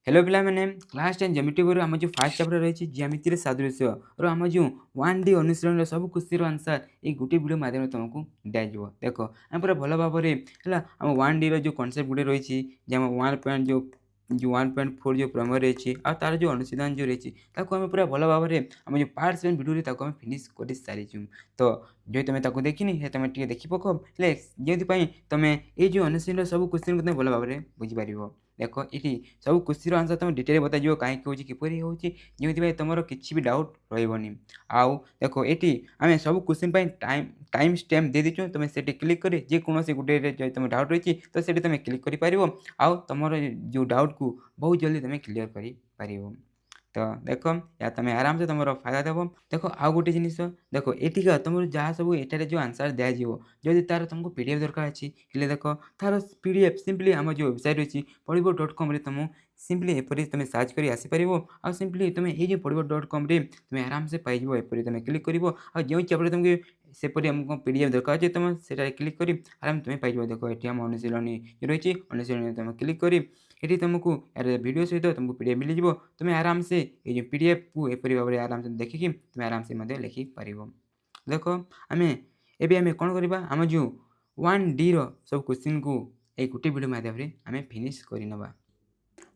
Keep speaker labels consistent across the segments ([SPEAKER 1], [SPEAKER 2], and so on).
[SPEAKER 1] Hello पिला मैंने class 10 geometry board आम जो फास्ट चैप्टर रही ज्यामिति सादृश्य और आम जो 1D अनुशीलन सब क्वेश्चन आंसर ये गोटे वीडियो माध्यम तुमको दिज्व देख आम पूरा भल भाव में आम 1D जो कनसेप्ट गोटे रही आम 1 जो 1.4 जो प्रमेय रही आ तार जो अनुशीलन जो रही आम पूरा भल भाव में आम जो पार्ट 7 वीडियो आम फिनिश कर सारी तो जो तुम देखनी तुम देखी पक जो तुम ये जो अनुशीलन सब क्वेश्चन को भल भाव में बुझीपार देख ये सब क्वेश्चन आंसर तुम डिटेल बताइए कहीं हो किपर होती तुम किसी भी डाउट रही आउ देख ये आम सब क्वेश्चन टाइम टाइम स्टैम्प दे दीचु तुम से क्लिक कर जेकोसी गोटे तुम डाउट रही तो से तुम क्लिक कर आउ तुम जो डाउट को बहुत जल्दी तुम क्लीयर कर तो देख या तुम आराम से तुम फायदा देव देख आउ गोटे जिनिस देख ये तुम जहाँ सब ये जो आंसर दिज्व जदि तार तुमको पीडीएफ दरकार अच्छी देख तार पीडीएफ सिंपली आम जो वेबसाइट अच्छी पढ़िबो.com तुम सिंपली एपरी तुम सर्च कर आसीपर आ सिंपली तुम ये पढ़िबो.com तुम आराम से पाइज एपरी तुम क्लिक कर जो चैप्टर तुमको सेपरी आमको पीडीएफ दरकार अच्छे तुम से क्लिक कर आराम तुम पाइज देख ये आम अनुशीलनी रही अनुशीलनी तुम क्लिक कर ये तुमको यार वीडियो सहित तुमको पीडीएफ मिल जाव तुम आराम से ये जो पीडीएफ को एपरी भाव में आराम से देखिकी तुम आराम से लिखिपर देख आम एवं कौन करवा आम जो 1D सब क्वेश्चन को एक गोटे वीडियो माध्यम आम फिनिश करनवा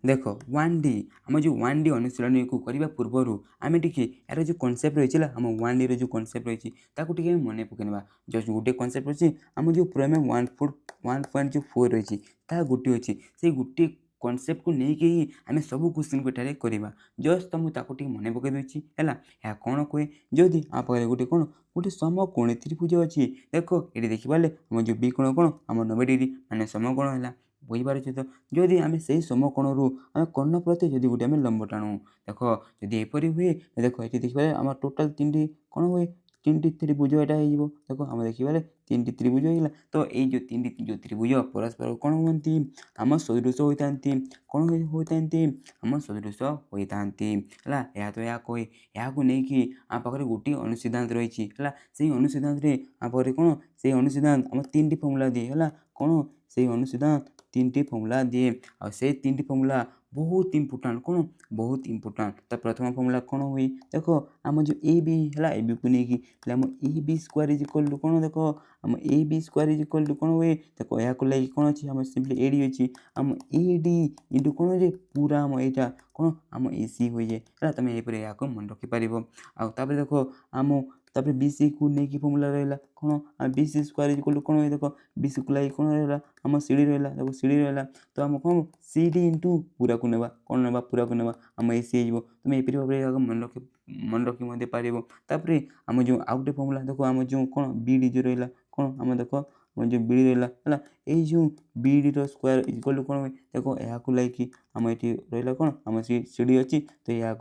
[SPEAKER 1] देख 1D आम जो 1D अनुशीलन को करने पूर्वर आम टी यार जो कनसेप्ट रही है आम 1D जो कनसेप्ट रही मन पकईना जस्ट गोटे कनसेप्ट अच्छी आम जो प्रमेय 1.4 रही गोटे अच्छी से गोटे कनसेप्ट को लेकिन ही आम सब क्वेश्चन को ये करवा जस्ट तो मुझे मन पकई दूसरी है कौन कहे जदि आप गोटे कौन गोटे समकोण त्रिभुज अच्छी देख ये देखिए आम जो बी कोण कौन आम 90 डिग्री माने समकोण है बुझीपार तो जदि आम से समकोण आम कर्ण प्रति जदि गोटे आम लंब टाणु देख जदि एपरी हुए देख ये देखिए आम टोटाल 3टी कौन हुए 3टी त्रिभुज यहाँ हो देख आम देखिए 3टी त्रिभुज होगा तो ये जो 3टी जो त्रिभुज परस्पर कौन होती आम सदृश होता कौन होता आम सदृश होता है तो यह कहे यहाँ नहीं आम पाखे गोटे अनुसिद्धांत रही है से अनुसिद्धांत आम पाखे कौन से अनुसिद्धांत आम 3टी फर्मूला दिए है कौन से अनुसिद्धांत 3टी फर्मूला दिए और से 3टी फर्मूला बहुत इंपोर्टाट कौन बहुत इंपोर्टाट तो प्रथम फर्मूला कौन हुई देख आम जो ए बी है ए बी को लेकिन आम A B square is equal to कौन देख आम A B square is equal to कौन हुए देख यहाँ लगे कौन अच्छी आम सिंपली ए डी अच्छी आम ए डी इंटू कौन हो पूरा आम यहाँ कौन आम ए सी हो जाए तुम ये मन रखिपर आउे देख आम तापर बी सी को लेकिन फर्मूला रहा कौन आम B C square is equal to कौन हुए देख बी सी को लगे कौन रहा आम सी डी रहा देखो सी डी रहा तो आम कौन सी डी इंटू पूरा को नेबा कौन नेबा पूरा को नेबा आम ए सी हो तुम एपरी भाव में मन रखी पार आम जो आउ गोटे फर्मूला देख आम जो कौन बी डी जो रहा कौन आम देख आम जो बी डी रहा है ये जो B D square is equal to कौन हुए देख यहाँ लगे आम ये रहा कौन आम सी डी अच्छी तो यहाँ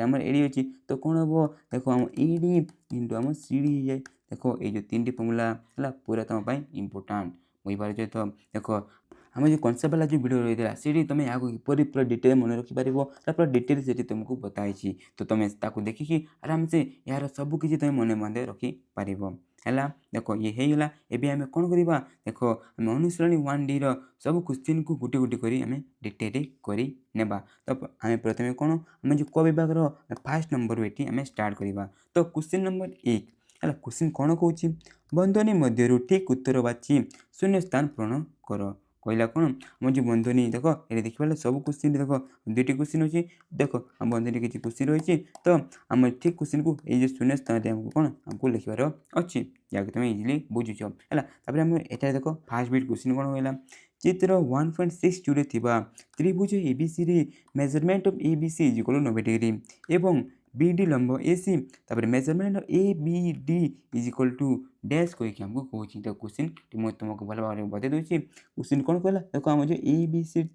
[SPEAKER 1] आम ए डी अच्छी तो कौन हम देख आम ए डी इंटू आम सी डी जाए देख ये 3टी फर्मूला है पूरा तुम इंपोर्टाट बुझीपार तो देख आम जो कनसेप्ट वाला जो वीडियो रही है सी तुम यहाँ किपर पूरा डिटेल मन रखिपर पूरा डिटेल से तुमको बताई तो तुम देखिकी आराम से यार सबकि तुम मन मन रखिपर है देख ये होगा एवं आम कौन करवा देख आम अनुशीलनी 1D सब क्वेश्चन को गोटे गोटे कर डिटेल करने तो आम प्रथम कौन आम जो क विभाग फास्ट नंबर ये आम स्टार्ट करवा तो क्वेश्चन नंबर 1 है क्वेश्चन कौन कौन बंधनी मध्य ठीक उत्तर बाची शून्य स्थान पूरण कर कहला कौन आम जो बंधनी देख ये देखिए सब क्वेश्चन देख 2टी क्वेश्चन अच्छी देख आम बंधनी किसी क्वेश्चन रही तो आम ठीक क्वेश्चन को ये शून्य स्थान आमको कौन आमको लिखार अच्छी जहाँ तुम इजिली बुझुच है आम ये देख फास्ट बीट क्वेश्चन कौन होगा चित्र 1.6 जोड़े त्रिभुज एबीसी रे measurement of ABC is equal 90 degree एवं बीडी लंब एसी तापर measurement of A B D is equal to dash कहीकि आमको कौन तो क्वेश्चन मुझे तुमको भल भाव में बता दूसरी क्वेश्चन कौन कहला देख आम जो ए बी सी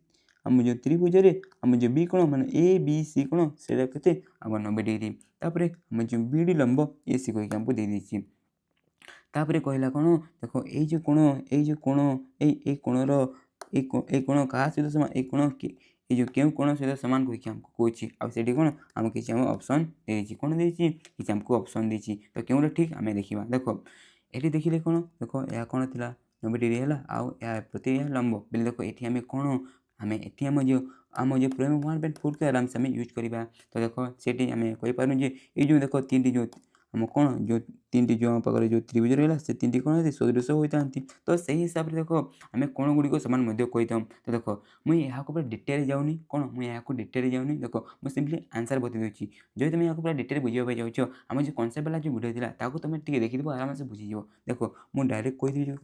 [SPEAKER 1] आम जो त्रिभुज आम जो बी कोण माने ए बी सी कोण से आम 90 डिग्री तापर आम जो बी डी लंब एसी कहीकि आमको दे देछि तापर कहला कौन देख ये कोण ये कोण ये कोणर ये कोण क्या सहित समान ये कोण ये जो क्यों कोण सहित समान कहीकि आमको कही आठ कौन आम किसी ऑप्शन देती कौन देती किसी आमको ऑप्शन देती तो क्यों ठीक आम देखा देख ये देखिले कौन देख यह कौन थी 90 डिग्री है आउ या प्रति यह लंब बोले देख ये आम कौन आमे एठी आम जो प्रमेय 1.4 को आराम से आम यूज करवा। तो देख से आम कहीपर जे ये जो देख तीन जो आम कौन जो तीन जो आम पाखे जो त्रिभुज रहा से तीन कौन होती सदृश होता। तो सही हिसाब से देख आम कोण गुड़िक सामान कही था। तो देख मुझे यहाँ पूरा डिटेल जाऊनी कौन मुझे यहाँ डिटेल जाऊनी देख मुझे सिंपली आंसर बता दूसरी जो तुम यहाँ पूरा डिटेल बुझाई जाऊँ आम जो कनसेप्ट वाला जो वीडियो था तुम देखिद आराम से बुझीज। देख मुझे डायरेक्ट कहीदेवी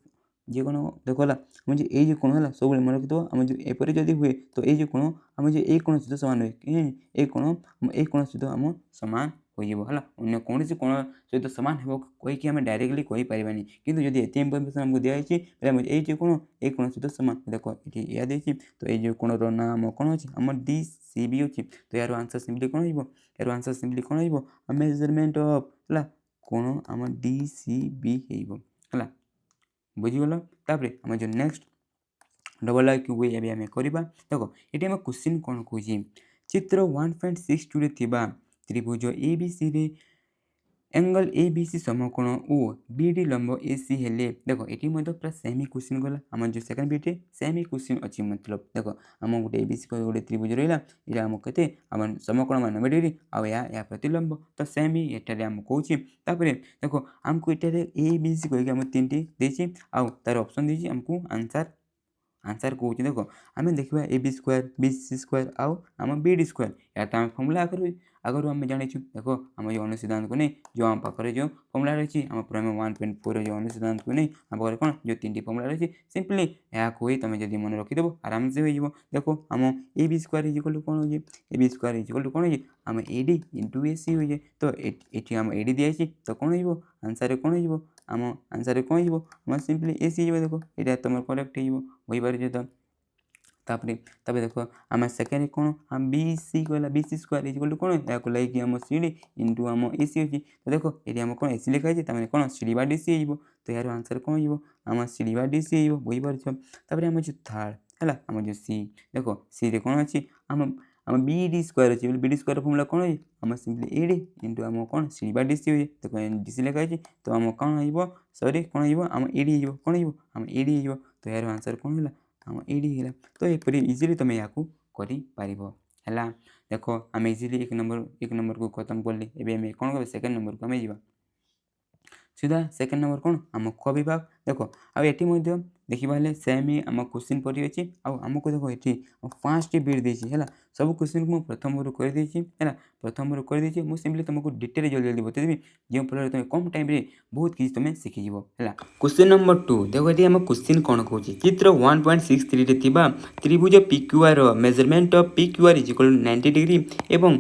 [SPEAKER 1] जे कोण देखला मुझे ये कोण है सब मन रखिद आम जो एपरी जदि हुए तो ये कोण आम जो ये कोण सहित सामान हुए ये कोण सहित आम सामान हो अन्य कौन कोण सहित सामान हो कहीकि आम डायरेक्टली कहीपरानी कितु जब ये इनफर्मेशन आमको दिखाई ये कोण ये कोण सहित सामान देख ये या देती। तो ये कोणर नाम कौन अच्छी आम DCB अच्छी। तो यार आंसर सिंपली कौन हो यार आंसर सिंपली कौन हो मेजरमेंट ऑफ है कोण आम DCB है बुझीगल। तापर आम जो नेक्स्ट डबल IQ वे एबे आम करवा। देखो ये आम क्वेश्चन कौन कहे चित्र 1.62 थिबा त्रिभुज ABC रे एंगल ABC समकोण ओ BD लंब AC हेले। देखो ये पूरा सेम क्वेश्चन गला आम जो सेकेंड बीटे सेम क्वेश्चन अच्छी मतलब देख आम गोटे ABC गोटे त्रिभुज रहा ये आम के आम समकोण मान 90 डिग्री या प्रतिलंब तो सेम ये आम कौचे। देखो आमको ये ABC कहीकि आम तीन टी आउ तार ऑप्शन देती आमको आंसर कौन देख आम देखा AB स्क्वायर BC स्क्वायर आउ आम BD स्क्वायर या तो आम फर्मूला आगर आम जाचु। देख आम जो अनुसिद्धांत को नहीं जो आम पाखे जो फर्मूला रही आम प्रमेय 1.4 जो अनुसिद्धांत को नहीं आम पाखे कौन जो तीन फर्मूला रही सिंपली यहाँ तुम जब मन रखिदेव आराम से हो। देखो आम AB स्क्वायर इक्वल कौन हो AB स्क्वायर इक्वल कौन हो आम AD इंटू AC हो जाए। तो ये आम AD दिखाई तो कौन हो आंसर कौन हो आम आंसर कौन हो आम सिंपली AC हो। देख ये तुम करेक्ट हो पारे। तो तापर देख आम सेकेंड कौन आम BC कहला BC स्क्वायर इक्वल कौन या लगे आम CD इंटू आम AC अच्छी। तो देख ये आम कौन AC लिखाई तमें कौन CD बा DC हो। तो यार आंसर कौन हो आम CD बा DC हो बुझीपार। आम जो थर्ड है आम जो C देख सी रे कौन अच्छी आम आम BD स्क्वायर अच्छी BD स्क्वायर फर्मूला कौन हो आम सिंपली AD इंटू आम कौन CD बा DC हो। देख DC लिखाई तो आम कौन हो सॉरी कौन हो आम AD हो कौन हो आम AD हो। तो यार आंसर कौन है आम AD है। तो यहपरी इजिली तुम या है। देख आम इजिली एक नंबर को खत्म कर ली एवं कौन कर सेकेंड नंबर को आम जा सीधा सेकेंड नंबर कौन आम क विभाग। देख आठी देखा सेम आम क्वेश्चन पढ़ी अच्छी आमको देख ये 5टी बिट देती है सब क्वेश्चन को प्रथम रू कर प्रथम रू कर मुझे सिंपली तुमको डिटेल जल्दी जल्दी बतादेवी जो फल तुम कम टाइम बहुत किसी तुम शिखिज है। क्वेश्चन नंबर 2 देख ये आम क्वेश्चन कौन कौन चित्र 1.63 त्रिभुज PQR measurement of PQR is equal 90 degree एवं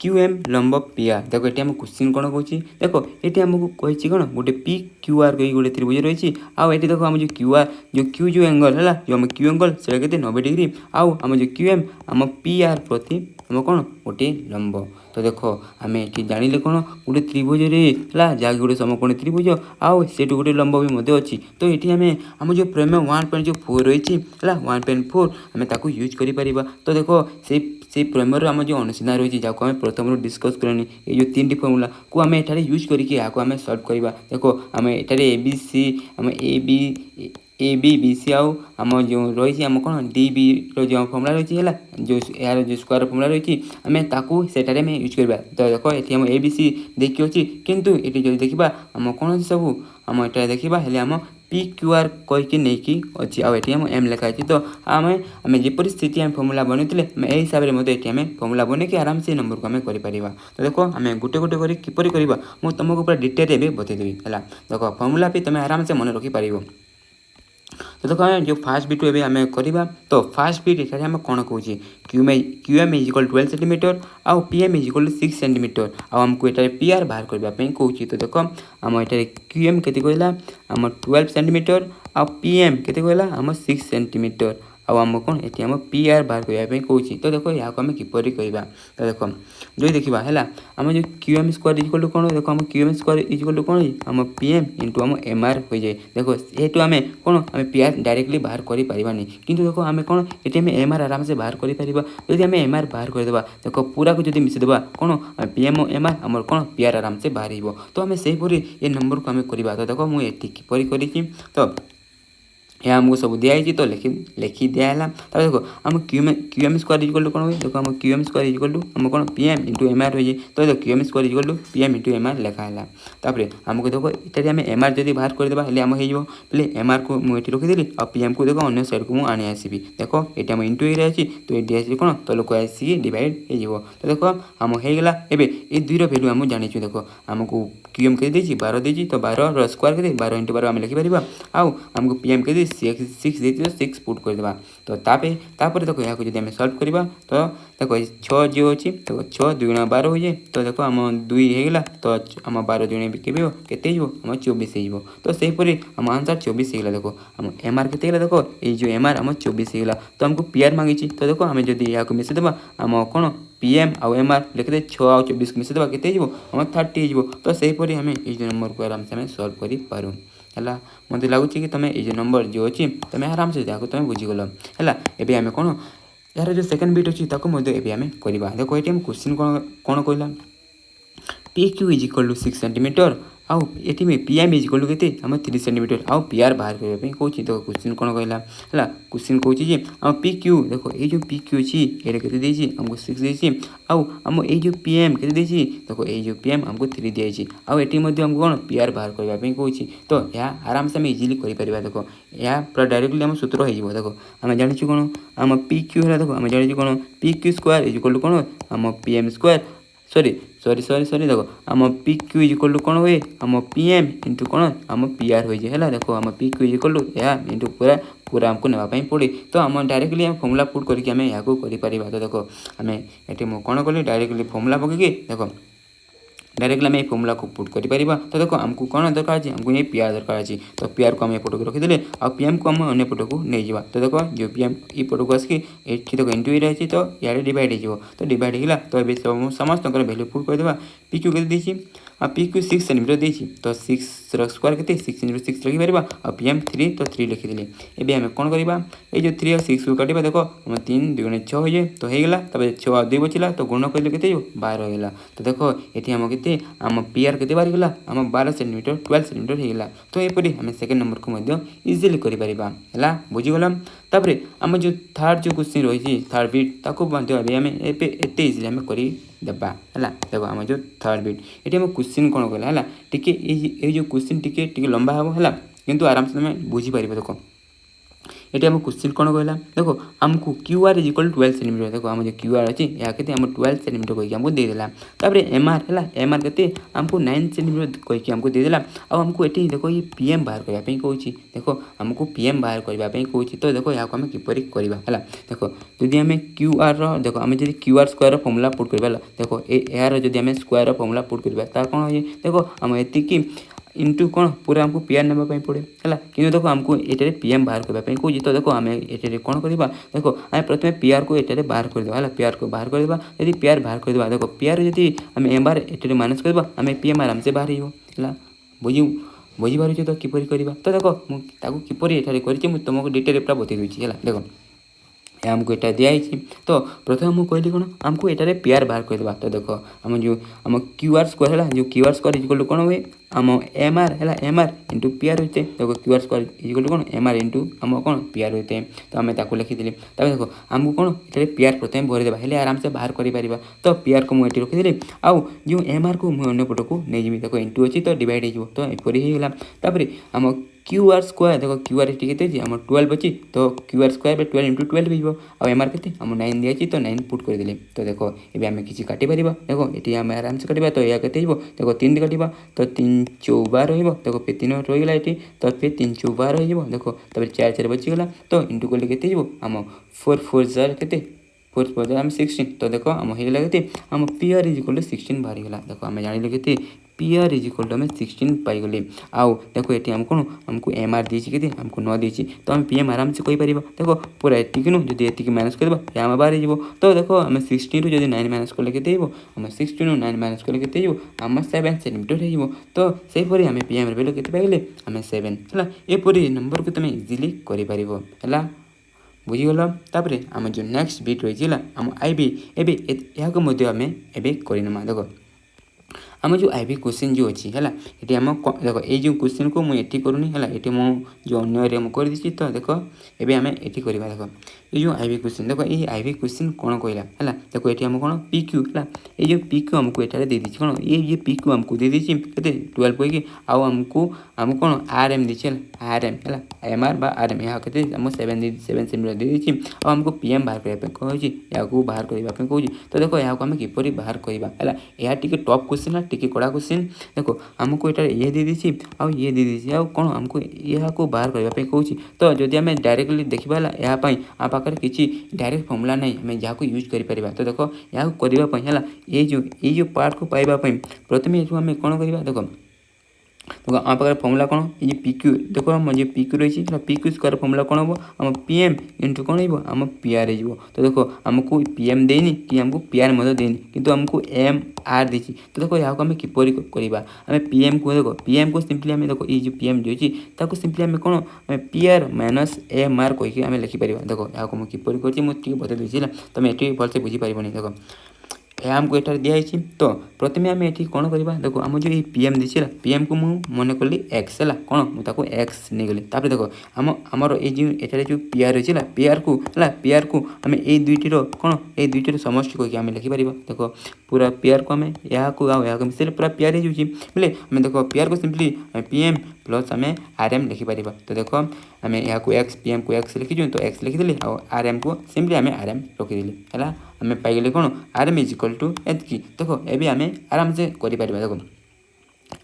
[SPEAKER 1] QM लंब PR। देखो ये आम क्वेश्चन कौन कहे देख ये आमको कही कौन गोटे PQR कही गोटे त्रिभुज रही आउ देख आम जो QR जो Q जो एंगल है जो आम Q एंगल से 90 डिग्री आउ आम जो QM आम PR प्रति आम कौन गोटे लंब। तो देख आम ये जानिले कौन गोटे त्रिभुज है जहाँकि गोटे समकोण त्रिभुज आउ से गोटे लंब भी अच्छी। तो ये आम जो प्रमेय 1.4 रही है 1.4 आम ताकू यूज कर। तो देख से प्रमेयर आम जो अनुसिद्धांत रही है आम प्रथम डिस्कस करनी ये जो तीन फर्मूला को आम एठारे यूज करके आम सल्व करवा। देखो आम एठारे ABC आम AB BC आम जो रही आम कौन DB जो फर्मूला रही है जो यार जो स्क्वायर फर्मूला रही आम ताकू सेठारे आम यूज करवा। तो देख ये आम ABC देखी अच्छी किंतु ये जो देखा आम कौन सब आम एटा देखा हेले आम PQR कहीकि नहीं अच्छी आम M लिखाई। तो आम आम जपरी स्थिति आम फर्मूला बनते यही हिसाब से ये आम फर्मूला बनई आराम से नंबर को आम कर। तो देख आम गोटे गोटे कर किपर करवा मुझे तुमको पूरा डिटेल एवं बतईदेवी है। देख फर्मूला भी तुम आराम से मन रखिपार। तो देखो जो फास्ट बीट एवं आम करवा। तो फास्ट बीट ये आम कौन कहे QM इज इक्वल 12 सेंटीमीटर आउ PM इज इक्वल 6 सेंटीमीटर आमको ये PR बाहर करने कौन। तो देख आम ये QM के कहला आम 12 सेंटीमीटर आउ PM के कहला आम 6 सेंटीमीटर आम कौन ये आम PR बाहर करने कौन। तो देख यहाँ आम किपर करवा। तो देख जो देखा है आम जो QM स्क्वायर इज इक्वल कौन देख आम QM स्क्वायर इज इक्वल कौन आम PM इंटू आम MR हो जाए। देख ये आम कौन आम PR डायरेक्टली बाहर करें कि देख आम कौन ये MR आराम से बाहर करें जदि आम MR बाहर करदे देख पूरा को जब मिसेदेवा कौन PM और MR आम कौन PR आराम से बाहर हो। तो आम से ये नंबर को आम करवा। तो देख मुझे किपर कर तो यह आमको सब दिखाई तो लिखी दिहला। देखो आम क्यूएम स्क्वायर इक्वल टू कौन हुए देखो आम क्यूएम स्क्वायर इक्वल टू आम कौन पीएम इंटू एमआर हो जाए। तो देखो QM square equal to PM into MR लिखाला। आमको देखो ये आम एमआर जब बाहर करदे हेल्ले आम हो पे एमआर को मुझे रखीदी और पीएम को देखो अन्य साइड को मुझे आनी आसबि। देखो ये आम इंटू ए अच्छी तो ये आस कौन तलक आसिक डिवाइड हो। तो देखो आम होगा एवं ये दुईर भैल्यू आम जाचु। देखो आमको क्यूएम के 12 देती तो 12 स्क्वायर के 12 इंटू 12 आम लिखिपर आमको पीएम के 6 देती तो 6 पुट करदे। तो तापर देखो यहाँ जब आम सल्व करवा तो देखो 6 जो अच्छी तो 6 2 गुणा 12 हो जाए। तो देखो आम 2 होगा तो आम 12 दुणे के आम 24 हो। तो सहीपरी आम आंसर 24 होगा। देखो आम एमआर के देखो ये एमआर आम 24 होगा। तो आमको पीआर मांगी। तो देखो आम जब यहाँ मिसेदेवा आम कौन पीएम आउ एमआर लिखिदे 6 आउ 24 को मिसेदेवा के आम 30 हो। तो सहीपरी आम ये नंबर को आराम से सल्व करूँ है। मत लगुच कि तुम ये नंबर जो अच्छी तुम आराम से तुम बुझीगल है। एवं आम कौन यार जो सेकेंड बीट अच्छी ताको आम करवा। देखो ये क्वेश्चन कौन कहला P Q is equal to 6 centimetre आउ ये पीएम इज इक्वल टू के आम 30 सेंटीमीटर आउ पीआर बाहर करने कौन। देखो क्वेश्चन कौन कहला है क्वेश्चन कौन जी आम पी क्यू देखो ये जो पी क्यू अच्छी ये के आमको 6 देती आउ आम ये जो पीएम के देखो ये जो पीएम आमको 3 दिखाई आउ ये आमको कौन पीआर बाहर करने कौन। तो यह आराम से आम इजिली कर। देखो यह पूरा डायरेक्टली आम सूत्र हो। देखो आम जाचु कौन आम पी क्यू है। देखो आम जाचु कौन P Q square is equal to कौन आम पीएम स्क्वायर सॉरी देखो आम P Q is equal to कौन हुए आम पीएम इंटू कौन आम पीआर हो जाए। देखो आम P Q is equal to यह इंटू पूरा आमको नापी पड़े। तो आम डायरेक्टली आम फर्मुला पुट करके आम यहाँ कर। तो देखो आम ये कौन कली डायरेक्टली फर्मुला पकईकि देखो डायरेक्टली आम फर्मुला को पुट कर। तो देखो आमको कौन दरकार अच्छे आमको ये पीआर दरकार अच्छी। तो पीआर को आम एपट को रखीदे आ पीएम को आम अन्न पट को नहीं जावा। तो देखो जो पीएम पट को आसिक ये देखो इंटू ये अच्छी तो यार डिवाइड हो। तो डिवाइड होगा तो ये समस्त भैल्यू पुट करदे। पी क्यू के पी क्यू 6 सेंटीमीटर देती तो 6 स्क्वायर के 6 इंटू 6 लिखिपर और पीएम 3 तो 3 लिखिदे। एवं आम कौन करवा ये जो 3 और 6 को काटा देखो आम 3 2 6 हो जाए। तो होगा 6 और 2 बचला तो गुण कर 12 होगा। तो देखो ये आम के आम पीआर के बाहर गला आम 12 सेंटीमीटर 12 सेंटीमीटर होगा। तो यहपरी आम सेकेंड नंबर को इजिली कर बुझीगल। तापर आम जो थर्ड जो क्वेश्चन रही थर्ड बीट ताको आम एत इजिली आम करदेबा है। देखो आम जो थर्ड बीट ये आम क्वेश्चन कौन कहला है टी ये जो क्वेश्चन टी लंबा हम है किंतु आराम से तुम बुझीपार। देखो ये आम क्वेश्चन कौन कहला देखो आमको Q R is equal to 12 centimetre. देखो आम जो क्यू आर अच्छी यहाँ के आम 12 सेंटीमीटर कहीकि आमको देदेला। तापर एमआर है एमआर के आमको 9 सेंटीमीटर कहीकि आमको देदेला। आमको ये देखो ये पीएम बाहर करने कौन। देखो आमको पीएम बाहर करने कौन। तो देखो यहाँ आम किपर करवा है। देखो जदि आम क्यू आर देखो आम जब Q R square formula put करवा देखो यार जब आम स्क्वायर फर्मुला पुट करवा तार कौन हो। देखो आम ये इंटू कौन पूरा आमको पीआर नापी पड़े है कि देखो आमको ये पीएम बाहर करने कौन। तो देखो आम ये कौन करवा देखो आम प्रथम पीआर को ये बाहर करदे है। पीआर को बाहर करदे यदि पीआर बाहर करदे देखो पीआर जब आम एमआर ये माइनस करदे आम पीएम आराम से बाहर है। बुझीपार तो किपर करवा। तो देखो मुझे किपर ये तुमको डिटेल पूरा बता दूसरी है। देखो आमको यहाँ दिखाई तो प्रथम मुझे कहली कौन आमको ये पीआर बाहर करदे। तो देखो आम जो आम क्यू आर स्क्वायर है जो Q R square equal to कौन हुए आम एमआर है एमआर इंटू पीआर होते। देखो Q R square equal to कौन एमआर इंटू आम कौन पीआर होते। तो आम लिखिदे देखो आमको कौन ये पीआर प्रथम भरदेवा हेल्ले आराम से बाहर कर। तो पीआर को मुझे रखीदे आउ जो एमआर को मुझे अन्य पट को नहीं जी। देखो इंटू अच्छी तो डिवाइड हो। तो यहपरी होगा। तापर आम क्यू आर स्क्वायर देखो क्यू आर के आम 12 अच्छी तो क्यू आर स्क्वायर 12 इंटू 12 हो। आम एमआर के आम 9 दिखाई तो 9 पुट करदे। तो देखो ये आम किसी काटिपर। देखो ये आम आराम से काटा तो यह के देखो 3 काटा तो 3 4 12 देखो पे 3 रहीगला ये तो पे 3 4 12 हो। देखो तब 4 4 बचीगला तो इंटू कले के आम 4 4 जार के 4 4 आम 16। तो देखो आम होगा के आम पीआर इज इक्वल टू 16 बाहरी गला। देखो आम जान के पीआर इज इक्वल टू आम 16 पाईगले। आउ देखो ये आम कौन आमको एमआर दी के आमको 9 दी तो आम पीएम आराम से कहीपर। देखो पूरा एतिक नु जब ये माइनस कर आम बाहर हो। तो देखो आम 16 रू जब 9 माइनस कले के आम 16 रू 9 माइनस कले के आम 7 सेंटीमीटर हो। तो सहीपरी आम पीएम भैल्यू के पाइले आम 7 है। यहपरी नंबर को तुम इजिली कर बुझीगल। तापर आम जो नेक्स्ट बीट रही है आम आई बी एवं यह आम एवं करनमा। देखो आम जो आईवी क्वेश्चन जो अच्छी है ये आम देख ये क्वेश्चन को मुझे करूनी है ये मो जो अन्य कर दी तो देख ये आम ये करवा देख ये जो आईवी क्वेश्चन देख ये आईवी क्वेश्चन कौन कहला है देख ये आम कौन PQ है ये जो PQ आमको ये दे दी कौन ये PQ आमको दे दी के 12 कहीकि आमको आम कौन RM दी RM है MR बा RM यहाँ के 7 सेमी दे दी आमको PM बाहर करने कहे या बाहर करने कहे तो देखो यहाँ आम किपर बाहर करवा है यह टी टफ क्वेश्चन टी कड़ा क्वेश्चन देखो आमको ये दे दी आउ ये दे दी आउ कौन आमको यह बाहर करने कहे तो जदि आम डायरेक्टली देखा यहाँ आम पाखे किसी डायरेक्ट फर्मुला नहीं आम जहाँ को यूज कर तो देखो यहाँ करने है ये जो पार्ट को पाइबापी प्रथम ये आम कौन करवा देखो देखो आम पाखे फर्मुला कौन ये PQ देखो आम जो PQ रही है PQ स्क्वायर फर्मुला कौन हम आम PM इंटू कौन आम PR हो तो देखो आमको PM देनी कि आमको PR देनी किंतु आमको MR दी तो देखो यहाँ आम किपर करवा आम PM को देखो PM को सिंपली आम देखो ये जो PM जो अच्छी सिंपली आम कौन PR माइनस MR कहीकि आम लिखिपर देखो यहाँ को मुझे किपर कर बता दूसरी तुम ये भलसे बुझीपार देखो आमको ये दिखाई तो प्रथम आम ये कौन करवा देखो आम जो PM दी PM को मुझे मन कली एक्स है कौन मुझे एक्स नहीं गली देखो आमर ये जो PR अच्छी PR को PR को आम ये दुईटर कौन ये दुईटर समष्टि कहीकि आम लिखिपर देखो पूरा PR को आम यहाँ मिसेल पूरा PR बोले आम देखो PR को सिंपली PM प्लस आम RM लिखिपर तो देखो आम यहाँ को एक्स PM को एक्स लिखीचु तो एक्स लिखिदेली और RM को सिंपली आम RM रखीदेली है आम पाइगले कौन RM इज इक्वल टू एतकी देखो ये आम आराम से कर देखो